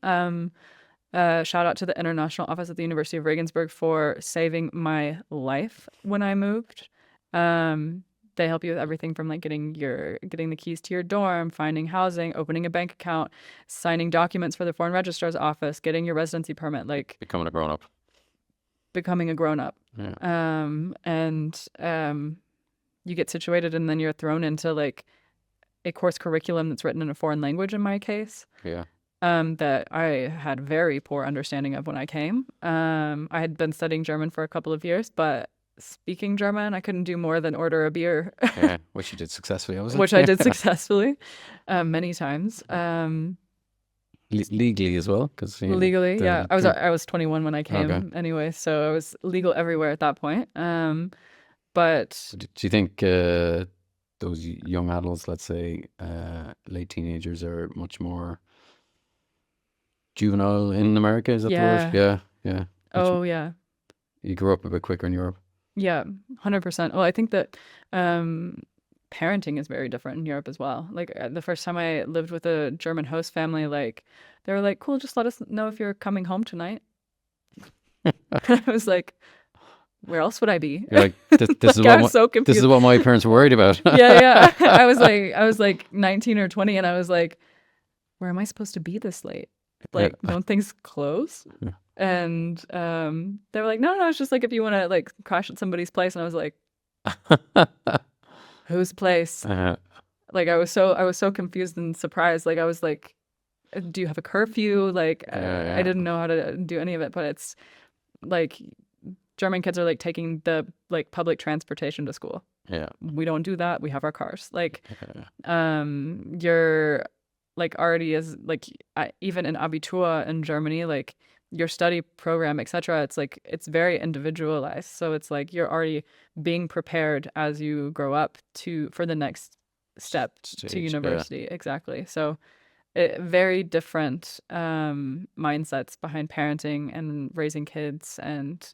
Shout out to the international office at the University of Regensburg for saving my life when I moved. They help you with everything from like getting the keys to your dorm, finding housing, opening a bank account, signing documents for the foreign registrar's office, getting your residency permit, like Becoming a grown up. becoming a grown up. Yeah. And you get situated and then you're thrown into like a course curriculum that's written in a foreign language in my case. Yeah. That I had very poor understanding of when I came. I had been studying German for a couple of years, but speaking German, I couldn't do more than order a beer. Yeah. Which you did successfully, obviously. Which I did successfully many times. Legally as well, because Legally, yeah. I was 21 when I came anyway, so I was legal everywhere at that point. But do you think those young adults, let's say late teenagers, are much more juvenile in America? Is that the word? Yeah, yeah. Oh, yeah. You grew up a bit quicker in Europe. Yeah, 100%. Well, I think that parenting is very different in Europe as well. Like the first time I lived with a German host family, like they were like, "Cool, just let us know if you're coming home tonight." I was like, "Where else would I be?" You're like, this Like, I was so confused. This is what my parents were worried about. Yeah. I was like 19 or 20, and I was like, "Where am I supposed to be this late? Like, don't things close?" Yeah. And they were like, no, it's just like if you want to like crash at somebody's place. And I was like, whose place? Like I was so confused and surprised. Like I was like, do you have a curfew? Like I didn't know how to do any of it. But it's like German kids are like taking the like public transportation to school. Yeah, we don't do that. We have our cars. Like you're like already is like even in Abitur in Germany, like your study program, etc. It's like it's very individualized. So it's like you're already being prepared as you grow up for the next step to university. Yeah. Exactly. So very different mindsets behind parenting and raising kids. And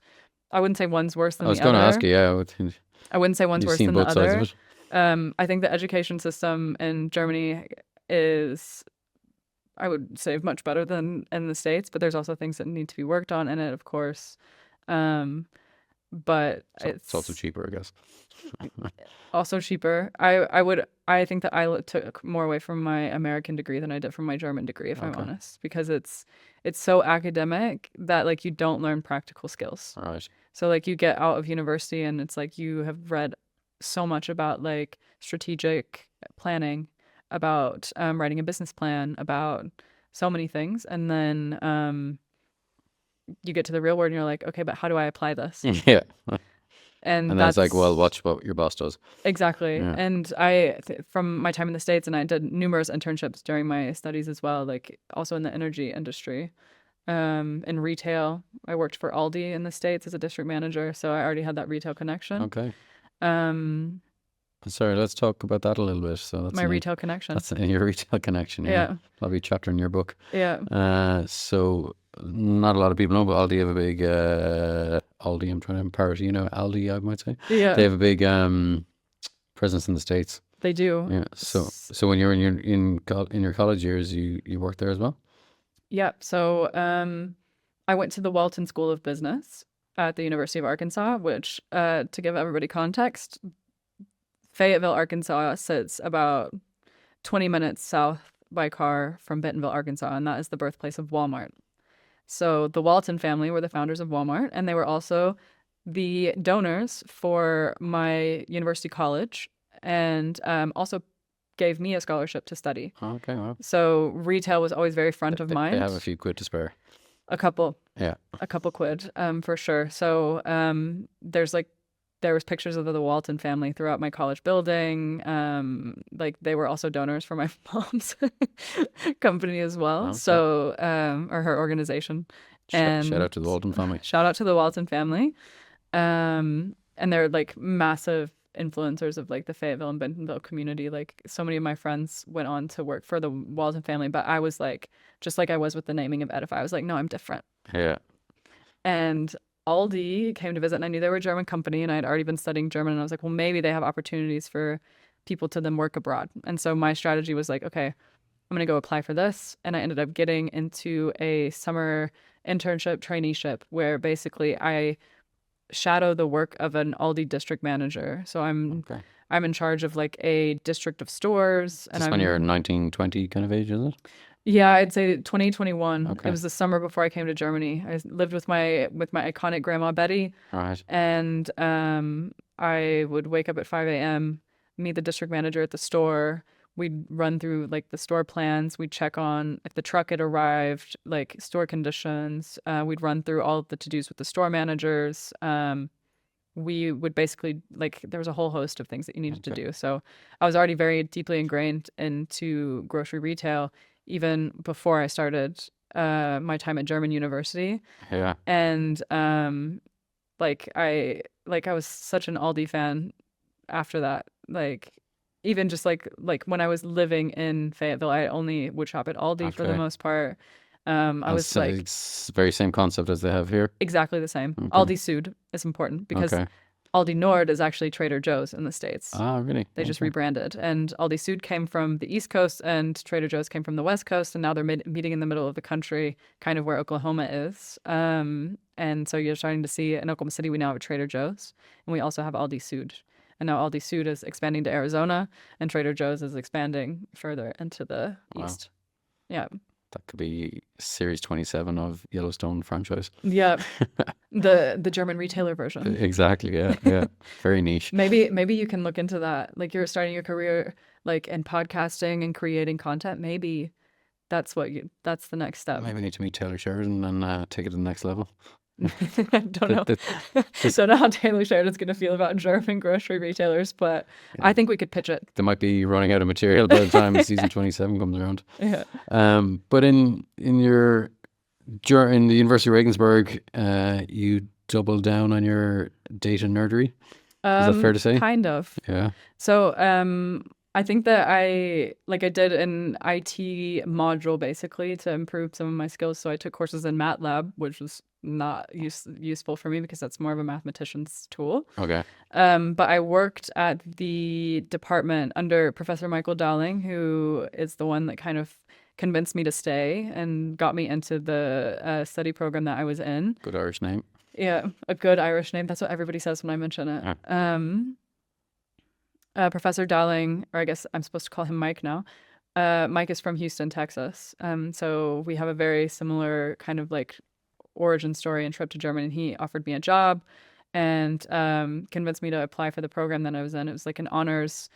I wouldn't say one's worse than the other. I was going to ask you, yeah. I wouldn't say one's worse than the other. You've seen both sides of it? I think the education system in Germany is, I would say, much better than in the States, but there's also things that need to be worked on in it, of course. But it's also cheaper, I guess. Also cheaper. I think that I took more away from my American degree than I did from my German degree, if I'm honest, because it's so academic that like you don't learn practical skills. All right. So like you get out of university and it's like you have read so much about like strategic planning, about writing a business plan, about so many things, and then you get to the real world and you're like, okay, but how do I apply this? Yeah. And that's like, well, watch what your boss does. Exactly. Yeah. And from my time in the States, and I did numerous internships during my studies as well, like also in the energy industry, in retail. I worked for Aldi in the States as a district manager, so I already had that retail connection. Okay. Sorry, let's talk about that a little bit. So that's my retail connection. That's in your retail connection. Yeah. Lovely chapter in your book. Yeah. So not a lot of people know, but Aldi have a big Aldi. I'm trying to impart, Aldi, I might say. Yeah. They have a big presence in the States. They do. Yeah. So when you're in your college years, you worked there as well. Yeah. So I went to the Walton School of Business. at the University of Arkansas, which, to give everybody context, Fayetteville, Arkansas sits about 20 minutes south by car from Bentonville, Arkansas, and that is the birthplace of Walmart. So the Walton family were the founders of Walmart, and they were also the donors for my university college, and also gave me a scholarship to study. Okay, well. So retail was always very front of mind. They have a few quid to spare. A couple. Yeah. A couple quid, for sure. So there was pictures of the Walton family throughout my college building. Like they were also donors for my mom's company as well. Okay. So, or her organization. And shout out to the Walton family. Shout out to the Walton family. And they're like massive influencers of like the Fayetteville and Bentonville community. Like so many of my friends went on to work for the Walton family, but I was like, just like I was with the naming of edyfi, I was like, no, I'm different. Yeah. And Aldi came to visit, and I knew they were a German company, and I had already been studying German, and I was like, well, maybe they have opportunities for people to then work abroad. And so my strategy was like, okay, I'm going to go apply for this. And I ended up getting into a summer internship traineeship where basically I shadow the work of an Aldi district manager. So I'm in charge of like a district of stores. And when you're 19, 20 kind of age, is it? Yeah, I'd say 2021. Okay. It was the summer before I came to Germany. I lived with my iconic grandma Betty. Right. And I would wake up at 5 a.m., meet the district manager at the store. We'd run through like the store plans. We'd check on if the truck had arrived, like store conditions. We'd run through all of the to-dos with the store managers. We would basically, like, there was a whole host of things that you needed to do. So I was already very deeply ingrained into grocery retail even before I started my time at German university. Yeah. And I was such an Aldi fan after that. Like even just like when I was living in Fayetteville, I only would shop at Aldi for the most part. I was like, it's the very same concept as they have here. Exactly the same. Aldi Süd is important because Aldi Nord is actually Trader Joe's in the States. Ah, really? They just rebranded. And Aldi Süd came from the East Coast and Trader Joe's came from the West Coast. And now they're meeting in the middle of the country, kind of where Oklahoma is. And so you're starting to see in Oklahoma City, we now have a Trader Joe's. And we also have Aldi Süd. And now Aldi Süd is expanding to Arizona. And Trader Joe's is expanding further into the east. Yeah. That could be Series 27 of Yellowstone franchise. Yeah, the German retailer version. Exactly. Yeah. Very niche. Maybe you can look into that. Like you're starting your career like in podcasting and creating content. Maybe that's the next step. Maybe need to meet Taylor Sheridan and take it to the next level. I don't know. Don't know how Taylor Sheridan's going to feel about German grocery retailers, but I think we could pitch it. They might be running out of material by the time season 27 comes around. Yeah. But in the University of Regensburg, you doubled down on your data nerdery. Is that fair to say? Kind of. Yeah. So I think that I did an IT module basically to improve some of my skills. So I took courses in MATLAB, which was not useful for me because that's more of a mathematician's tool. Okay. But I worked at the department under Professor Michael Dowling, who is the one that kind of convinced me to stay and got me into the study program that I was in. Good Irish name. Yeah, a good Irish name. That's what everybody says when I mention it. Professor Dowling, or I guess I'm supposed to call him Mike now. Mike is from Houston, Texas. So we have a very similar kind of like origin story and trip to Germany. And he offered me a job and convinced me to apply for the program that I was in. It was like an honors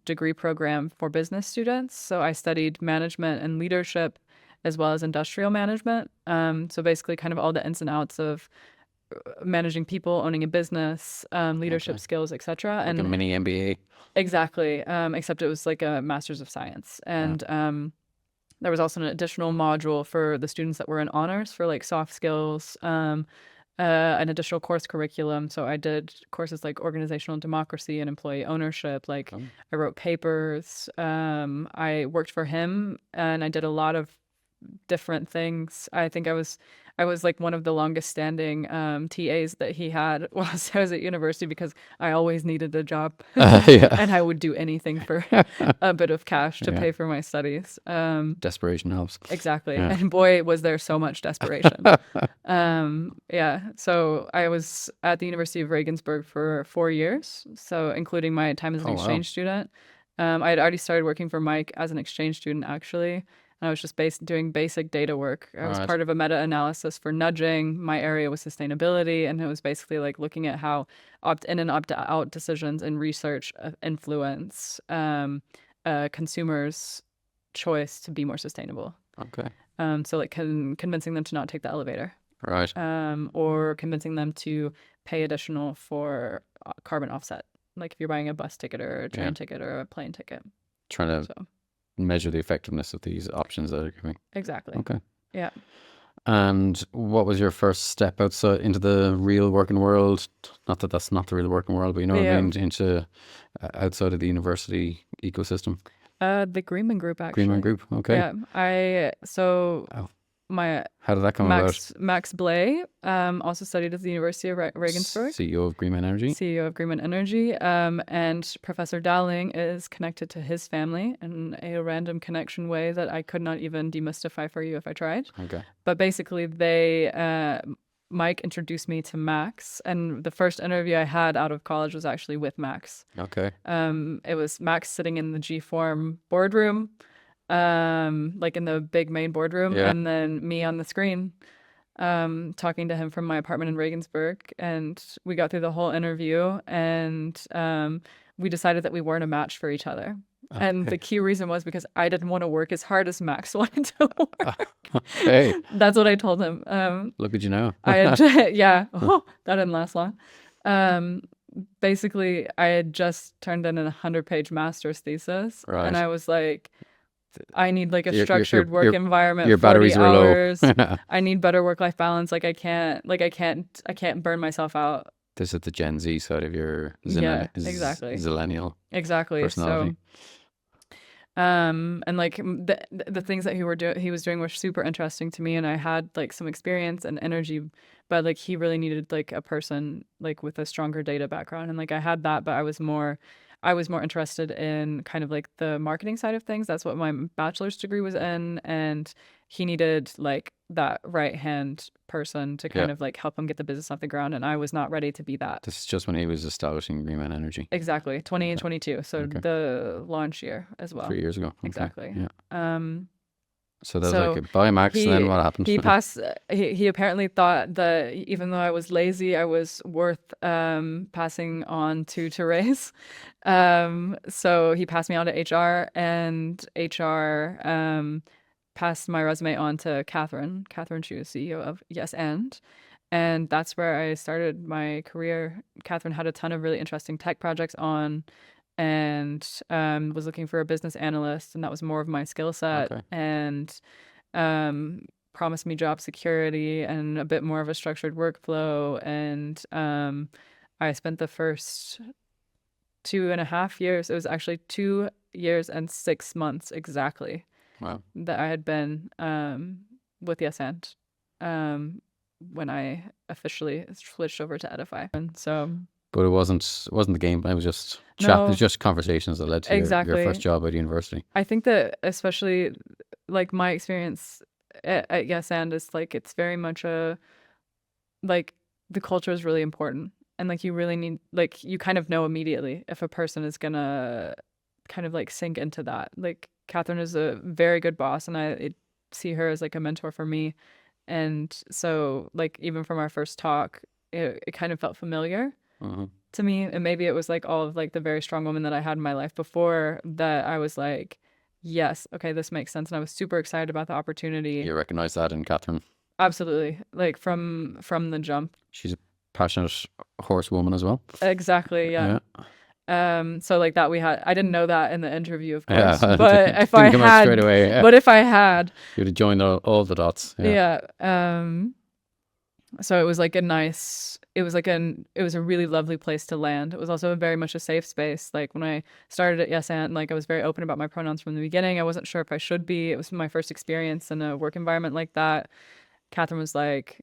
degree program for business students. So I studied management and leadership as well as industrial management. So basically kind of all the ins and outs of managing people, owning a business, leadership skills, etc. Like a mini MBA. Exactly. Except it was like a master's of science. And there was also an additional module for the students that were in honors for like soft skills, an additional course curriculum. So I did courses like organizational democracy and employee ownership. Like I wrote papers. I worked for him and I did a lot of different things. I think I I was like one of the longest standing TAs that he had whilst I was at university, because I always needed a job Yeah. and I would do anything for a bit of cash to Yeah. pay for my studies. Desperation helps. Exactly. Yeah. And boy, was there so much desperation. Yeah. So I was at the University of Regensburg for 4 years, so including my time as an Oh, wow. exchange student. I had already started working for Mike as an exchange student, actually. And I was just doing basic data work. I was Right. part of a meta-analysis for nudging. My area was sustainability, and it was basically like looking at how opt-in and opt-out decisions in research influence consumers' choice to be more sustainable. Okay. So like convincing them to not take the elevator, Right. or convincing them to pay additional for carbon offset, like if you're buying a bus ticket or a train ticket or a plane ticket. Trying to So measure the effectiveness of these options that are giving. exactly. Okay. Yeah. And what was your first step outside into the real working world? Not that that's not the real working world, but you know what I Yeah. mean, into outside of the university ecosystem. The Greenman Group, actually. Greenman Group. Okay. Yeah. Oh. My How did that come about? Max Blay also studied at the University of Regensburg. CEO of Greenman Energy. CEO of Greenman Energy. And Professor Dowling is connected to his family in a random connection way that I could not even demystify for you if I tried. Okay. But basically, Mike introduced me to Max, and the first interview I had out of college was actually with Max. Okay. It was Max sitting in the G-Form boardroom, like in the big main boardroom, Yeah. and then me on the screen, talking to him from my apartment in Regensburg. And we got through the whole interview, and we decided that we weren't a match for each other. And the key reason was because I didn't want to work as hard as Max wanted to work. Hey, That's what I told him. look at you now. I had, yeah, that didn't last long. Basically, I had just turned in a 100-page master's thesis, Right. and I was like, I need like a Your- structured work environment. your 40 batteries were low. hours. I need better work-life balance. Like I can't burn myself out. This is the Gen Z side of your exactly. zillennial Exactly. personality. So, and like the things that he was doing were super interesting to me, and I had like some experience and energy, but like he really needed like a person like with a stronger data background, and like I had that, but I was more interested in kind of like the marketing side of things. That's what my bachelor's degree was in, and he needed like that right hand person to kind of like help him get the business off the ground, and I was not ready to be that. This is just when he was establishing Greenman Energy. Exactly, 20 and 22, so the launch year as well. 3 years ago. Okay. Exactly. Yeah. So that was like bye Max, and then what happened? He passed. He apparently thought that even though I was lazy, I was worth passing on to Therese. So he passed me on to HR, and HR passed my resume on to Catherine. Catherine, she was CEO of Yes and that's where I started my career. Catherine had a ton of really interesting tech projects on, and was looking for a business analyst, and that was more of my skill set. Okay. And promised me job security and a bit more of a structured workflow. And I spent the first 2.5 years. It was actually 2 years and 6 months exactly. Wow. That I had been with Yes when I officially switched over to edyfi. And so. But it wasn't the game plan. It was just chat. It was just conversations that led to your first job at university. I think that especially like my experience at Yes is like it's very much like the culture is really important, and like you really need, like you kind of know immediately if a person is gonna kind of like sink into that. Like Catherine is a very good boss, and I see her as like a mentor for me, and so like even from our first talk, it kind of felt familiar. To me, and maybe it was like all of like the very strong women that I had in my life before that I was like, yes, okay, this makes sense, and I was super excited about the opportunity. You recognize that in Catherine? Absolutely, like from the jump. She's a passionate horsewoman as well. Exactly, yeah. So like that I didn't know that in the interview, of course. Yeah, but if I had, straight away, but if I had, you'd have joined all the dots. Yeah. So it was like it was a really lovely place to land. It was also very much a safe space. Like when I started at Yes like I was very open about my pronouns from the beginning. I wasn't sure if I should be. It was my first experience in a work environment like that. Catherine was like,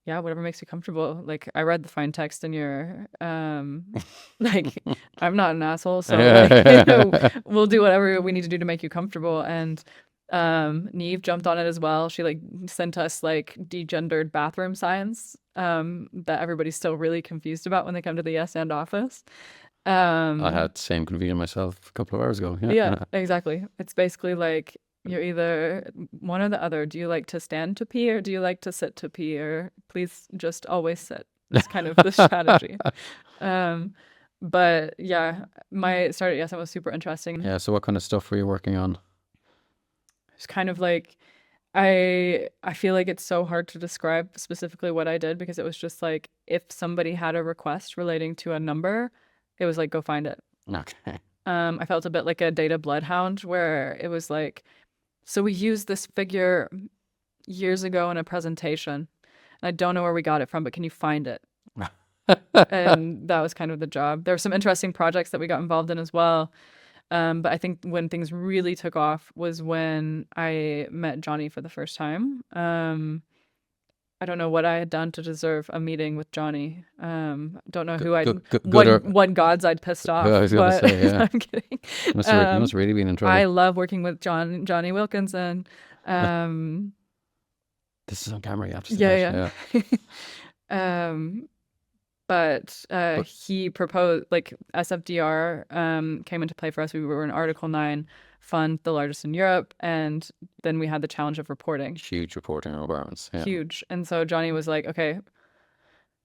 yeah, whatever makes you comfortable. Like, I read the fine text in your like, I'm not an asshole, so like we'll do whatever we need to do to make you comfortable. And Neve jumped on it as well. She like sent us like degendered bathroom science that everybody's still really confused about when they come to the Yes and office. I had the same confusion myself a couple of hours ago. Yeah, exactly. It's basically like you're either one or the other. Do you like to stand to pee or do you like to sit to pee? Or please just always sit. It's kind of the strategy. But yeah, my start at ESM was super interesting. Yeah, so what kind of stuff were you working on? It's kind of like I feel like it's so hard to describe specifically what I did because it was just like if somebody had a request relating to a number, it was like go find it. Okay. I felt a bit like a data bloodhound where it was like, so we used this figure years ago in a presentation. And I don't know where we got it from, but can you find it? And that was kind of the job. There were some interesting projects that we got involved in as well. But I think when things really took off was when I met Johnny for the first time. I don't know what I had done to deserve a meeting with Johnny. Don't know who what gods I'd pissed off. I was going to say, yeah. I'm kidding. You must really been in trouble. I love working with Johnny Wilkinson. This is on camera. You have to say yeah. But he proposed, like SFDR came into play for us. We were in Article 9 fund, the largest in Europe. And then we had the challenge of reporting. Huge reporting requirements. Yeah. Huge. And so Johnny was like, okay,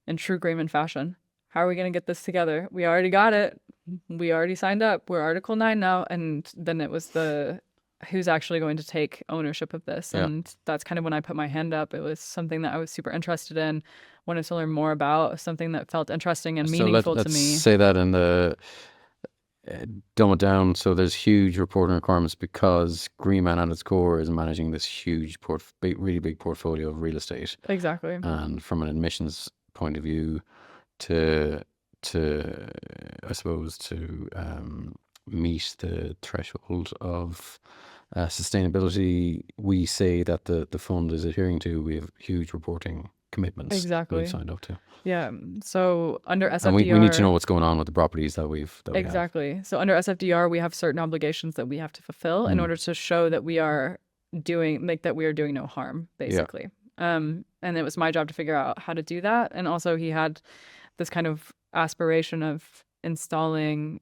in true Grayman fashion, how are we going to get this together? We already got it. We already signed up. We're Article 9 now. And then it was who's actually going to take ownership of this. And that's kind of when I put my hand up. It was something that I was super interested in, wanted to learn more about, something that felt interesting and meaningful to me. Let's say that in the dumb it down. So there's huge reporting requirements because Greenman at its core is managing this huge, really big portfolio of real estate. Exactly. And from an admissions point of view, to I suppose to meet the threshold of sustainability, we say that the fund is adhering to. We have huge reporting commitments. Exactly. We've signed up to. Yeah. So under SFDR, and we need to know what's going on with the properties that we exactly. So under SFDR, we have certain obligations that we have to fulfill in order to show that we are doing no harm, basically. And it was my job to figure out how to do that. And also he had this kind of aspiration of installing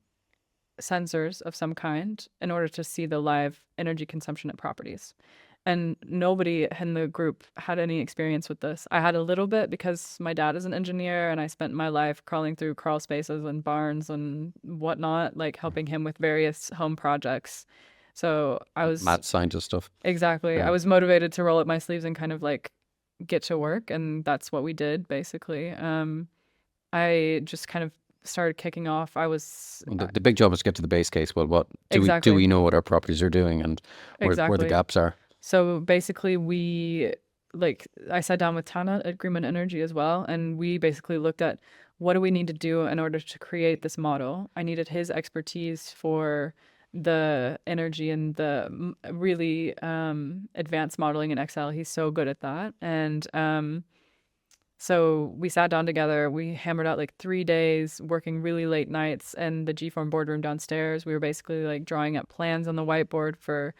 sensors of some kind in order to see the live energy consumption at properties. And nobody in the group had any experience with this. I had a little bit because my dad is an engineer and I spent my life crawling through crawl spaces and barns and whatnot, like helping him with various home projects. So I was... mad scientist stuff. Exactly. Yeah. I was motivated to roll up my sleeves and kind of like get to work. And that's what we did, basically. I just kind of started kicking off. The big job is to get to the base case. Well, what do we know what our properties are doing and where the gaps are? So basically I sat down with Tana at Greenman Energy as well, and we basically looked at what do we need to do in order to create this model. I needed his expertise for the energy and the really advanced modeling in Excel. He's so good at that. And so we sat down together. We hammered out like 3 days, working really late nights in the G-Form boardroom downstairs. We were basically like drawing up plans on the whiteboard for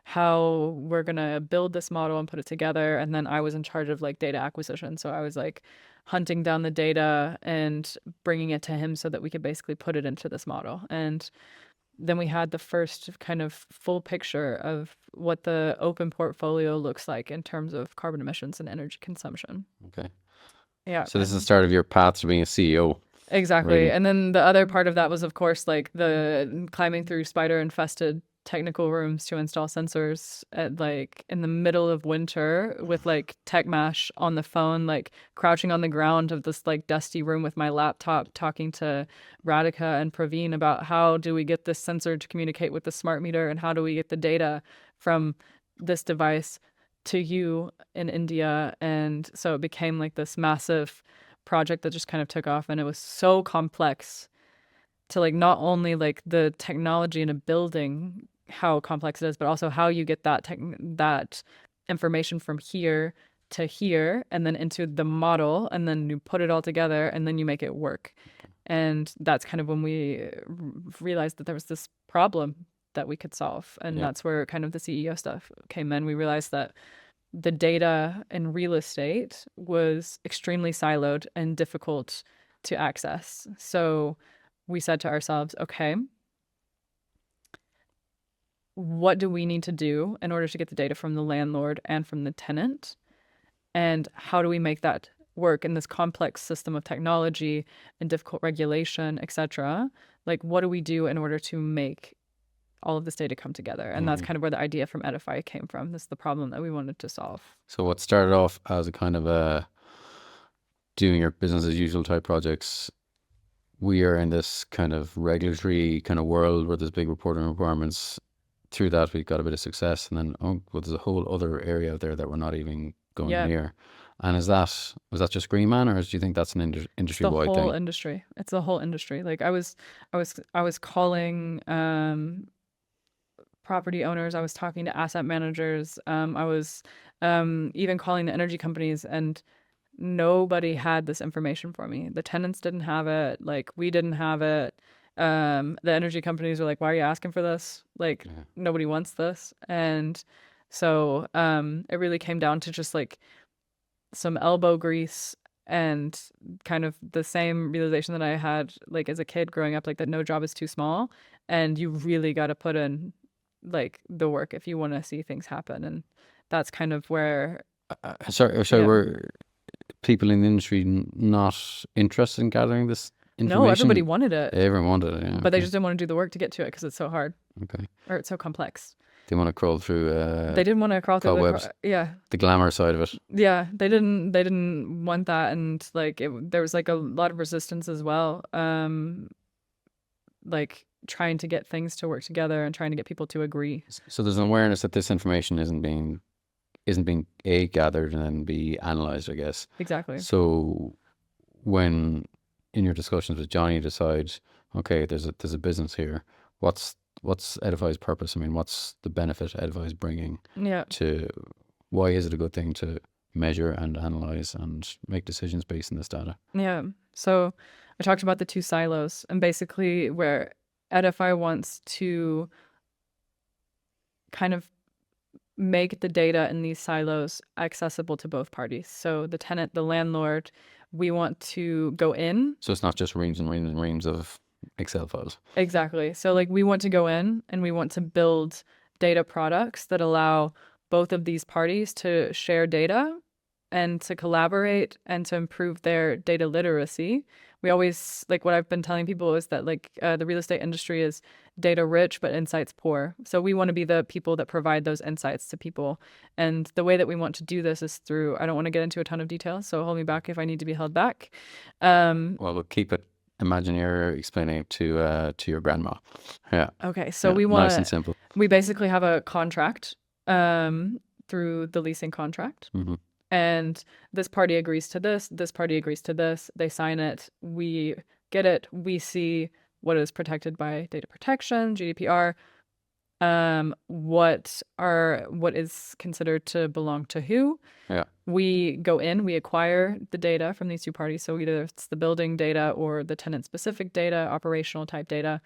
how we're going to build this model and put it together. And then I was in charge of like data acquisition. So I was like hunting down the data and bringing it to him so that we could basically put it into this model. And then we had the first kind of full picture of what the open portfolio looks like in terms of carbon emissions and energy consumption. Okay. Yeah. So this is the start of your path to being a CEO. Exactly. Really? And then the other part of that was, of course, like the climbing through spider-infested technical rooms to install sensors at like in the middle of winter with like tech mash on the phone, like crouching on the ground of this like dusty room with my laptop, talking to Radhika and Praveen about how do we get this sensor to communicate with the smart meter and how do we get the data from this device to you in India. And so it became like this massive project that just kind of took off, and it was so complex to like not only like the technology in a building, how complex it is, but also how you get that information from here to here and then into the model, and then you put it all together and then you make it work. And that's kind of when we realized that there was this problem that we could solve. And that's where kind of the CEO stuff came in. We realized that the data in real estate was extremely siloed and difficult to access. So we said to ourselves, okay, what do we need to do in order to get the data from the landlord and from the tenant? And how do we make that work in this complex system of technology and difficult regulation, etc.? Like, what do we do in order to make all of this data come together? And that's kind of where the idea from edyfi came from. This is the problem that we wanted to solve. So what started off as a kind of a doing your business as usual type projects, we are in this kind of regulatory kind of world where there's big reporting requirements. Through that, we got a bit of success, and then there's a whole other area out there that we're not even going near. And was that just Green Man, or do you think that's an industry-wide thing? The whole industry. It's the whole industry. Like I was calling property owners. I was talking to asset managers. I was even calling the energy companies, and nobody had this information for me. The tenants didn't have it. Like, we didn't have it. The energy companies were like, why are you asking for this? Like, nobody wants this. And so it really came down to just like some elbow grease and kind of the same realization that I had like as a kid growing up, like that no job is too small, and you really got to put in like the work if you want to see things happen. And that's kind of where were people in the industry not interested in gathering this information? No, everybody wanted it. Everyone wanted it, yeah. But they just didn't want to do the work to get to it because it's so hard. Okay. Or it's so complex. They want to crawl through they didn't want to crawl through cobwebs. The glamour side of it. Yeah, they didn't want that. And like there was like a lot of resistance as well. Like trying to get things to work together and trying to get people to agree. So there's an awareness that this information isn't being gathered and then be analyzed, I guess. Exactly. So when in your discussions with Johnny you decide, okay, there's a business here, what's edyfi's purpose? I mean, what's the benefit edyfi is bringing to, why is it a good thing to measure and analyze and make decisions based on this data? Yeah. So I talked about the two silos, and basically where edyfi wants to kind of make the data in these silos accessible to both parties. So the tenant, the landlord, we want to go in. So it's not just reams and reams and reams of Excel files. Exactly. So like we want to go in and we want to build data products that allow both of these parties to share data and to collaborate and to improve their data literacy. We always, like what I've been telling people is that like the real estate industry is data rich, but insights poor. So we want to be the people that provide those insights to people. And the way that we want to do this is through, I don't want to get into a ton of details, so hold me back if I need to be held back. Well, we'll keep it. Imagine you're explaining it to your grandma. Yeah. Okay. So we want nice and simple. We basically have a contract through the leasing contract. Mm-hmm. And this party agrees to this party agrees to this, they sign it, we get it, we see what is protected by data protection, GDPR, what is considered to belong to who. Yeah. We go in, we acquire the data from these two parties. So either it's the building data or the tenant specific data, operational type data.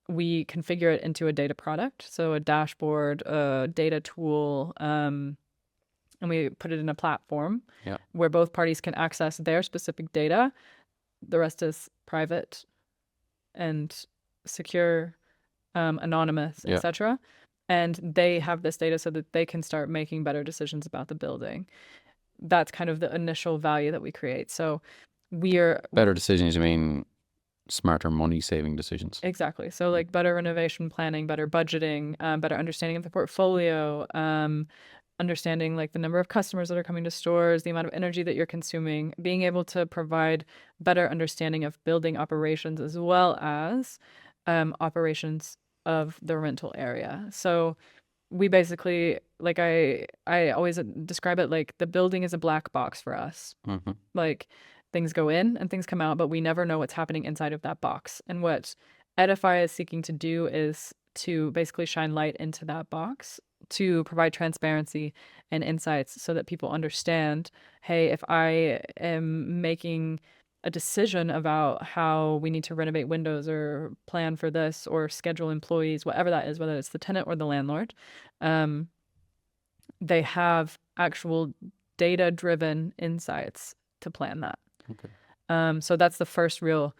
We configure it into a data product. So a dashboard, a data tool, and we put it in a platform where both parties can access their specific data. The rest is private and secure, anonymous, etc. And they have this data so that they can start making better decisions about the building. That's kind of the initial value that we create. So better decisions, I mean smarter money saving decisions. Exactly. So like better renovation planning, better budgeting, better understanding of the portfolio, understanding like the number of customers that are coming to stores, the amount of energy that you're consuming, being able to provide better understanding of building operations as well as operations of the rental area. So we basically, like I always describe it like the building is a black box for us. Mm-hmm. Like things go in and things come out, but we never know what's happening inside of that box. And what edyfi is seeking to do is to basically shine light into that box to provide transparency and insights so that people understand, hey, if I am making a decision about how we need to renovate windows or plan for this or schedule employees, whatever that is, whether it's the tenant or the landlord, they have actual data-driven insights to plan that. Okay. So that's the first real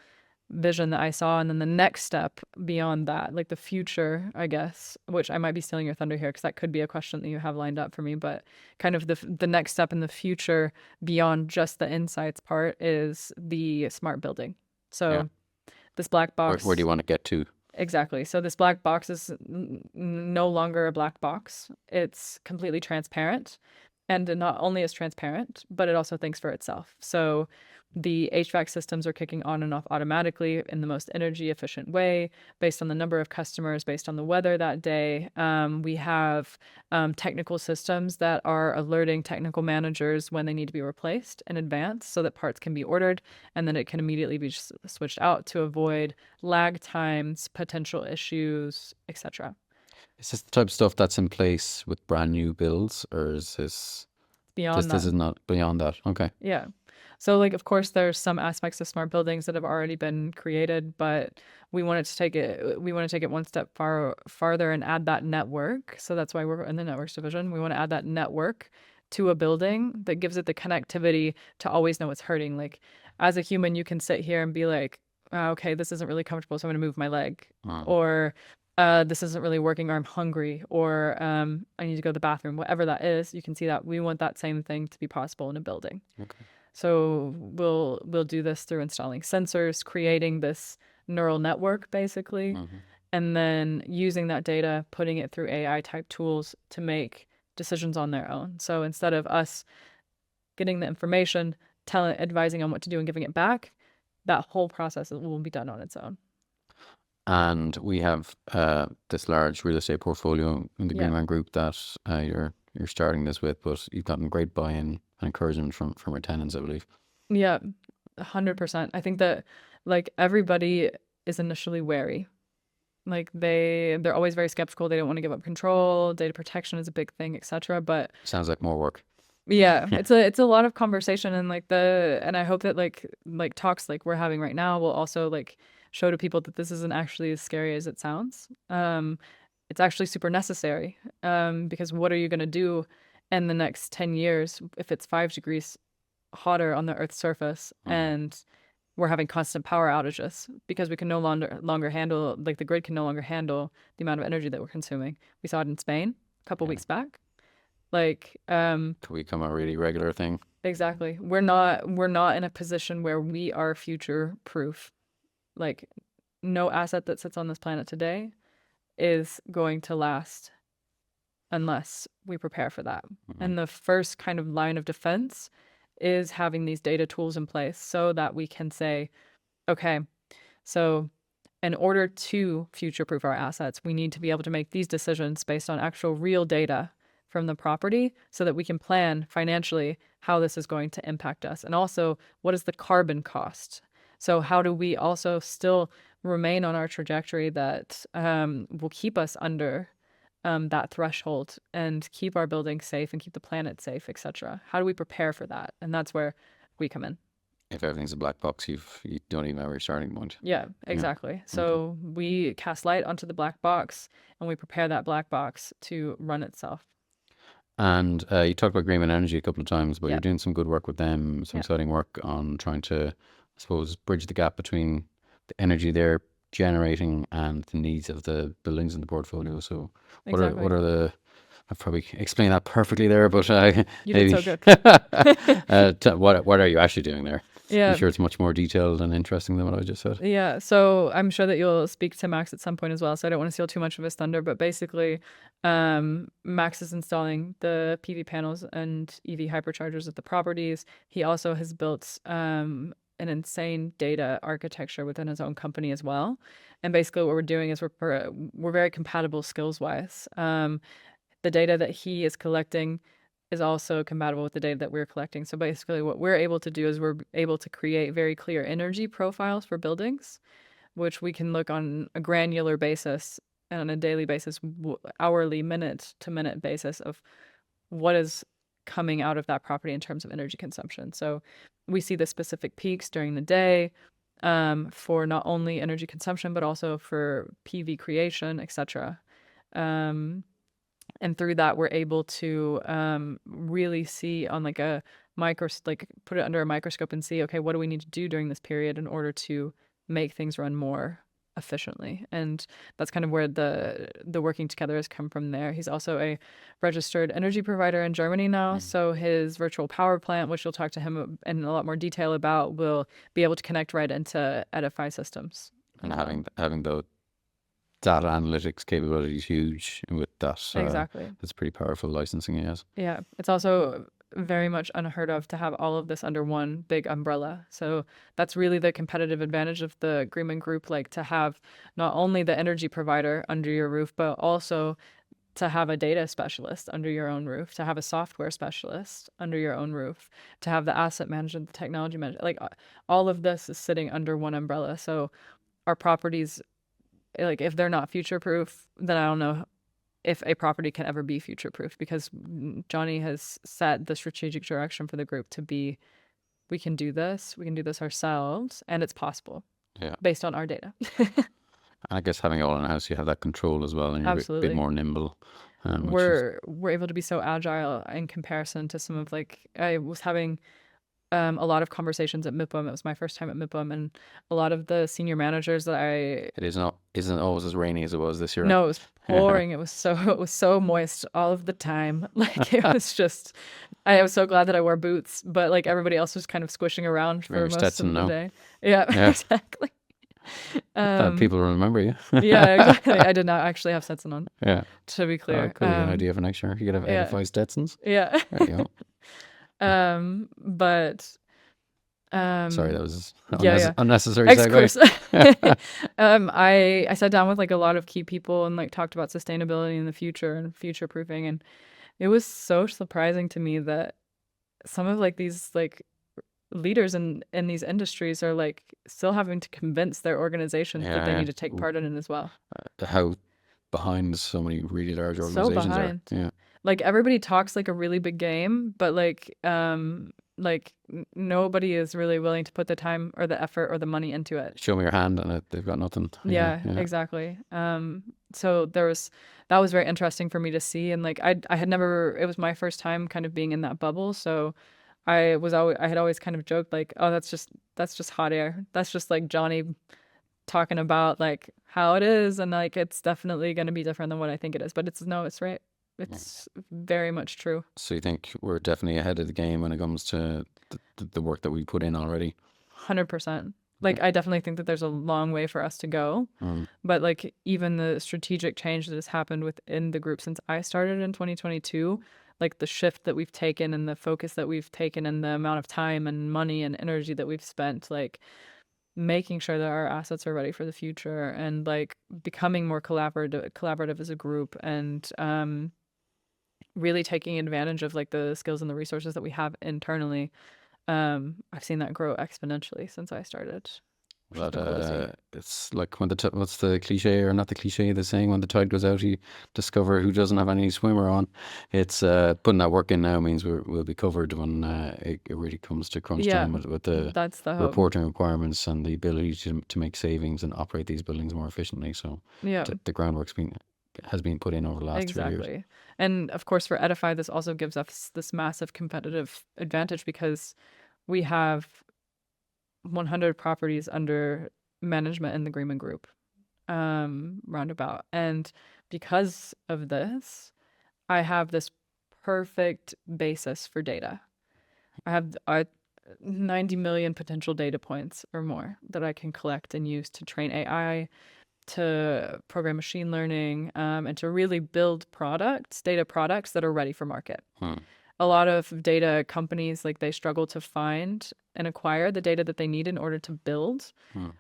vision that I saw. And then the next step beyond that, like the future, I guess, which I might be stealing your thunder here because that could be a question that you have lined up for me, but kind of the next step in the future beyond just the insights part is the smart building. So this black box. Where do you want to get to? Exactly. So this black box is no longer a black box. It's completely transparent. And it not only is transparent, but it also thinks for itself. So the HVAC systems are kicking on and off automatically in the most energy efficient way based on the number of customers, based on the weather that day. We have technical systems that are alerting technical managers when they need to be replaced in advance so that parts can be ordered and then it can immediately be switched out to avoid lag times, potential issues, etc. Is this the type of stuff that's in place with brand new builds, or is this Beyond that? This is not beyond that. Okay. Yeah. So like, of course, there's some aspects of smart buildings that have already been created, but we want to take it one step farther and add that network. So that's why we're in the networks division. We want to add that network to a building that gives it the connectivity to always know what's hurting. Like as a human, you can sit here and be like, oh, okay, this isn't really comfortable, so I'm going to move my leg. Or this isn't really working, or I'm hungry, or I need to go to the bathroom, whatever that is. You can see that we want that same thing to be possible in a building. Okay. So we'll do this through installing sensors, creating this neural network basically, and then using that data, putting it through AI type tools to make decisions on their own. So instead of us getting the information, advising on what to do and giving it back, that whole process will be done on its own. And we have this large real estate portfolio in the Greenman Group that you're starting this with, but you've gotten great buy-in and encouragement from our tenants, I believe. Yeah, 100%. I think that like everybody is initially wary. Like they're always very skeptical. They don't want to give up control. Data protection is a big thing, etc. But sounds like more work. Yeah, it's a lot of conversation, and and I hope that like talks like we're having right now will also like show to people that this isn't actually as scary as it sounds. It's actually super necessary because what are you going to do in the next 10 years if it's 5 degrees hotter on the Earth's surface and we're having constant power outages because we can no longer handle, like the grid can no longer handle the amount of energy that we're consuming. We saw it in Spain a couple weeks back. Like could become a really regular thing. Exactly. We're not in a position where we are future proof. Like no asset that sits on this planet today is going to last unless we prepare for that. And the first kind of line of defense is having these data tools in place so that we can say, okay, so in order to future-proof our assets, we need to be able to make these decisions based on actual real data from the property so that we can plan financially how this is going to impact us. And also, what is the carbon cost? So how do we also still remain on our trajectory that will keep us under that threshold and keep our buildings safe and keep the planet safe, etc.? How do we prepare for that? And that's where we come in. If everything's a black box, you don't even have your starting point. Yeah, exactly. Yeah. So we cast light onto the black box and we prepare that black box to run itself. And you talked about Greenman Energy a couple of times, but you're doing some good work with them, some exciting work on trying to, I suppose, bridge the gap between the energy they're generating and the needs of the buildings in the portfolio. So what are the, I've probably explained that perfectly there, but you did so good. What are you actually doing there? Yeah. I'm sure it's much more detailed and interesting than what I just said. Yeah. So I'm sure that you'll speak to Max at some point as well. So I don't want to steal too much of his thunder, but basically Max is installing the PV panels and EV hyperchargers at the properties. He also has built an insane data architecture within his own company as well. And basically what we're doing is we're very compatible skills wise. The data that he is collecting is also compatible with the data that we're collecting. So basically what we're able to do is we're able to create very clear energy profiles for buildings, which we can look on a granular basis and on a daily basis, hourly, minute to minute basis of what is coming out of that property in terms of energy consumption. So we see the specific peaks during the day for not only energy consumption, but also for PV creation, etc. And through that, we're able to really see on like a put it under a microscope and see, okay, what do we need to do during this period in order to make things run more efficiently? And that's kind of where the working together has come from there. He's also a registered energy provider in Germany now. So his virtual power plant, which you'll talk to him in a lot more detail about, will be able to connect right into edyfi systems. And having the data analytics capability is huge with that. Exactly. It's pretty powerful licensing, yes. Yeah. It's also very much unheard of to have all of this under one big umbrella. So that's really the competitive advantage of the Greenman Group, like to have not only the energy provider under your roof, but also to have a data specialist under your own roof, to have a software specialist under your own roof, to have the asset management, the technology management, like all of this is sitting under one umbrella. So our properties, like if they're not future proof, then I don't know if a property can ever be future proof, because Johnny has set the strategic direction for the group to be, we can do this ourselves, and it's possible based on our data. I guess having it all in-house, you have that control as well, and you're a bit more nimble. We're able to be so agile in comparison to some of I was having a lot of conversations at MIPUM. It was my first time at MIPUM, and a lot of the senior managers that It isn't always as rainy as it was this year. No, it was pouring. It was so moist all of the time. It was just, I was so glad that I wore boots, but everybody else was kind of squishing around for most of the day. Yeah. Exactly. People remember you. Yeah, exactly. I did not actually have Stetson on. Yeah. To be clear. Could be an idea for next year. You could have edyfi Stetsons. Yeah. There you go. But sorry, that was unnecessary segue. I sat down with a lot of key people and talked about sustainability in the future and future proofing, and it was so surprising to me that some of these leaders in these industries are still having to convince their organizations that they need to take part in it as well. How behind so many really large organizations are. Yeah. Everybody talks a really big game, but nobody is really willing to put the time or the effort or the money into it. Show me your hand and they've got nothing. Yeah, exactly. So that was very interesting for me to see, and I had never, it was my first time kind of being in that bubble, so I had always kind of joked oh, that's just hot air. That's just Johnny talking about how it is, and it's definitely going to be different than what I think it is, but it's right. It's very much true. So you think we're definitely ahead of the game when it comes to the work that we put in already? 100%. I definitely think that there's a long way for us to go. But even the strategic change that has happened within the group since I started in 2022, the shift that we've taken and the focus that we've taken and the amount of time and money and energy that we've spent, making sure that our assets are ready for the future and becoming more collaborative as a group, and really taking advantage of the skills and the resources that we have internally. I've seen that grow exponentially since I started. It's when what's the cliche, or not the cliche, the saying, when the tide goes out, you discover who doesn't have any swimmer on. It's putting that work in now means we'll be covered when it really comes to crunch time with that's the reporting requirements and the ability to make savings and operate these buildings more efficiently. So the groundwork's has been put in over the last 3 years. Exactly. And of course for edyfi, this also gives us this massive competitive advantage because we have 100 properties under management in the Greenman Group, roundabout. And because of this, I have this perfect basis for data. I have 90 million potential data points or more that I can collect and use to train AI, to program machine learning, and to really build data products that are ready for market. A lot of data companies, they struggle to find and acquire the data that they need in order to build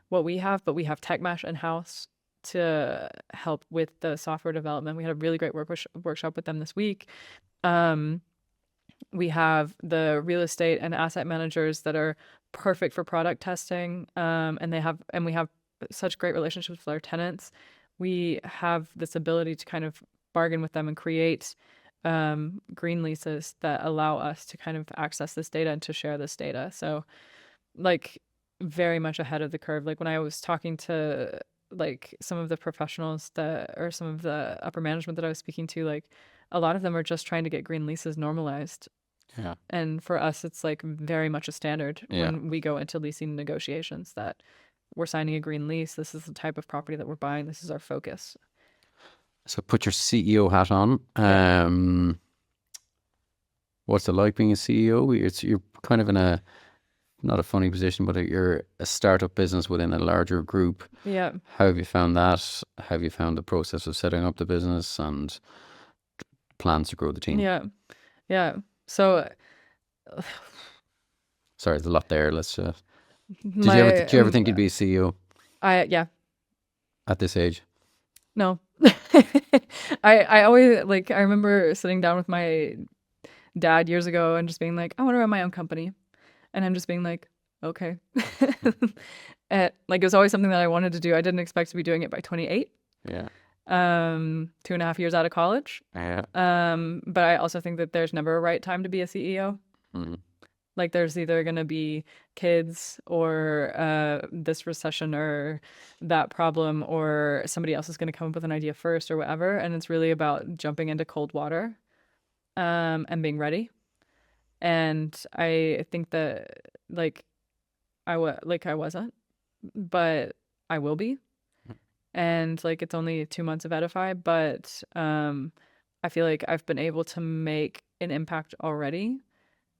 what we have, but we have TechMash in-house to help with the software development. We had a really great workshop with them this week. We have the real estate and asset managers that are perfect for product testing, and we have such great relationships with our tenants. we have this ability to kind of bargain with them and create green leases that allow us to kind of access this data and to share this data. So like very much ahead of the curve. Like when I was talking to like some of the professionals that, or some of the upper management that I was speaking to, like a lot of them are just trying to get green leases normalized. Yeah. And for us, it's like very much a standard Yeah. when we go into leasing negotiations that we're signing a green lease. This is the type of property that we're buying. This is our focus. So put your CEO hat on. What's it like being a CEO? You're kind of in a, not a funny position, but you're a startup business within a larger group. Yeah. How have you found that? How have you found the process of setting up the business and plans to grow the team? Yeah. Yeah. So Sorry, there's a lot there. Let's. Did my you ever think you'd be a CEO yeah. at this age? No. I always like I remember sitting down with my dad years ago and just being like, I want to run my own company. And I'm just being like, okay. Like it was always something that I wanted to do. I didn't expect to be doing it by 28. Yeah. 2.5 years out of college. Yeah. But I also think that there's never a right time to be a CEO. Mm-hmm. Like there's either going to be kids or this recession or that problem, or somebody else is going to come up with an idea first or whatever. And it's really about jumping into cold water and being ready. And I think that like I wasn't, but I will be. And like it's only 2 months of edyfi, but I feel like I've been able to make an impact already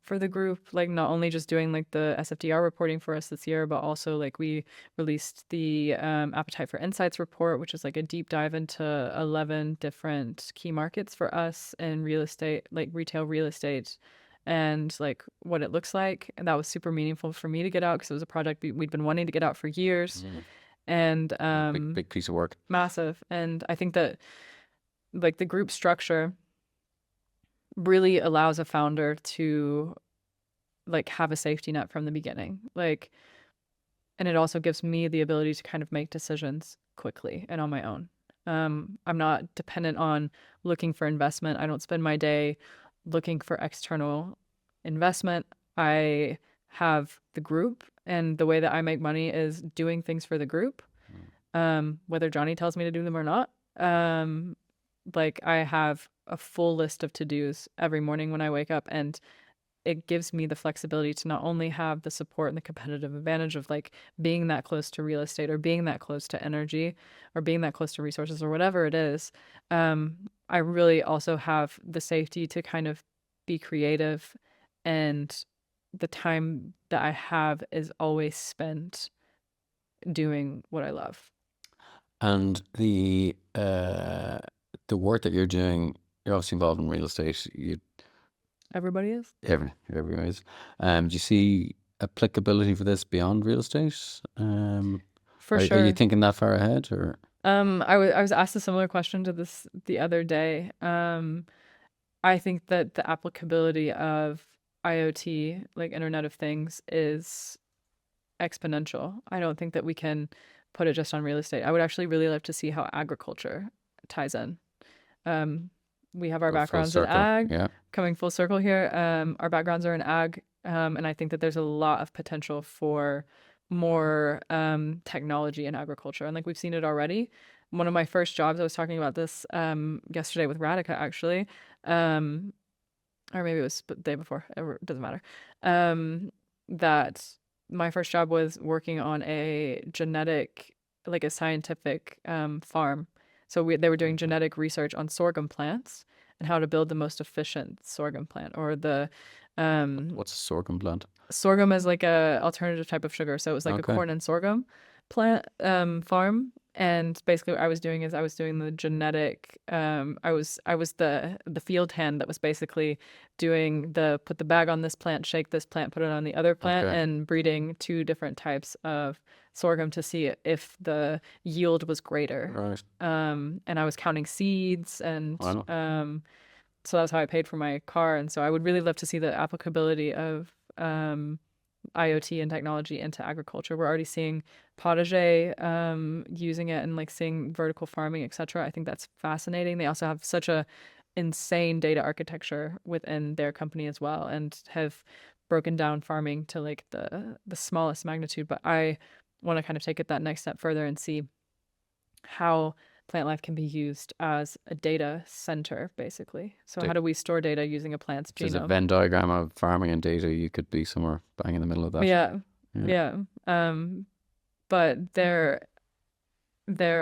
for the group, like not only just doing like the SFDR reporting for us this year, but also like we released the Appetite for Insights report, which is like a deep dive into 11 different key markets for us in real estate, like retail real estate, and like what it looks like. And that was super meaningful for me to get out because it was a project we'd been wanting to get out for years. And big piece of work. Massive. And I think that like the group structure really allows a founder to like have a safety net from the beginning. Like, and it also gives me the ability to kind of make decisions quickly and on my own. I'm not dependent on looking for investment. I don't spend my day looking for external investment. I have the group, and the way that I make money is doing things for the group, whether Johnny tells me to do them or not. Like I have a full list of to-dos every morning when I wake up, and it gives me the flexibility to not only have the support and the competitive advantage of like being that close to real estate or being that close to energy or being that close to resources or whatever it is. I really also have the safety to kind of be creative, and the time that I have is always spent doing what I love. And the work that you're doing, you're obviously involved in real estate. Everybody is. Everyone is. Do you see applicability for this beyond real estate? For sure. Are you thinking that far ahead, or? I was asked a similar question to this the other day. I think that the applicability of IoT, like Internet of Things, is exponential. I don't think that we can put it just on real estate. I would actually really love to see how agriculture ties in. We have our backgrounds in ag, coming full circle here. Our backgrounds are in ag, and I think that there's a lot of potential for more technology in agriculture. And like we've seen it already. One of my first jobs, I was talking about this yesterday with Radhika, actually, or maybe it was the day before, it doesn't matter, that my first job was working on a genetic, like a scientific farm. So they were doing genetic research on sorghum plants and how to build the most efficient sorghum plant, or the what's a sorghum plant? Sorghum is like a alternative type of sugar. So it was like a corn and sorghum plant farm. And basically what I was doing is I was doing the genetic, I was the field hand that was basically doing the put the bag on this plant, shake this plant, put it on the other plant, and breeding 2 different types of sorghum to see if the yield was greater. Right. And I was counting seeds, and so that's how I paid for my car. And so I would really love to see the applicability of IoT and technology into agriculture. We're already seeing potager using it and like seeing vertical farming, etc. I think that's fascinating. They also have such a insane data architecture within their company as well, and have broken down farming to like the smallest magnitude. But I want to kind of take it that next step further and see how plant life can be used as a data center, basically. So how do we store data using a plant's genome? There's a Venn diagram of farming and data. You could be somewhere bang in the middle of that. Yeah. But there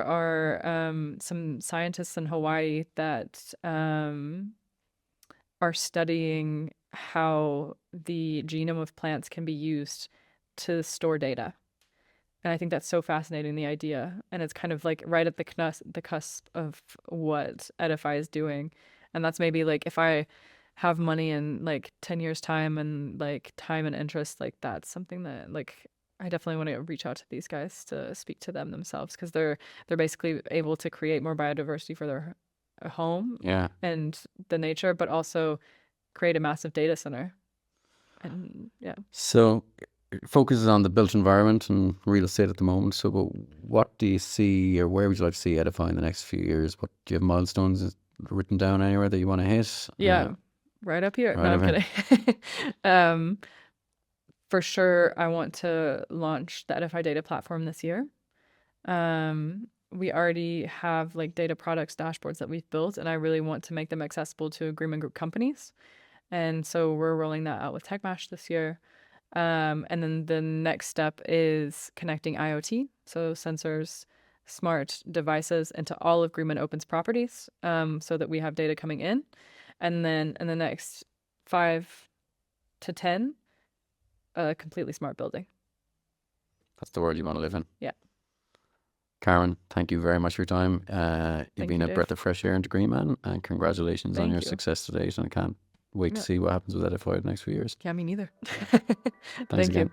are some scientists in Hawaii that are studying how the genome of plants can be used to store data. And I think that's so fascinating, the idea. And it's kind of like right at the cusp of what edyfi is doing. And that's maybe like if I have money in like 10 years time and like time and interest, like that's something that like I definitely want to reach out to these guys to speak to them themselves, because they're basically able to create more biodiversity for their home and the nature, but also create a massive data center. And so it focuses on the built environment and real estate at the moment. So what do you see, or where would you like to see edyfi in the next few years? What do you have milestones written down anywhere that you want to hit? Right up here. No, I'm kidding. For sure, I want to launch the edyfi data platform this year. We already have like data products dashboards that we've built, and I really want to make them accessible to agreement group companies. And so we're rolling that out with TechMash this year. And then the next step is connecting IoT, so sensors, smart devices, into all of Agreement Open's properties, so that we have data coming in. And then in the next 5 to 10, a completely smart building. That's the world you want to live in. Yeah. Carmen, thank you very much for your time. You've been a breath of fresh air into Green Man, and congratulations on your success to date. And I can't wait to see what happens with edyfi in the next few years. Yeah, me neither. Thanks again.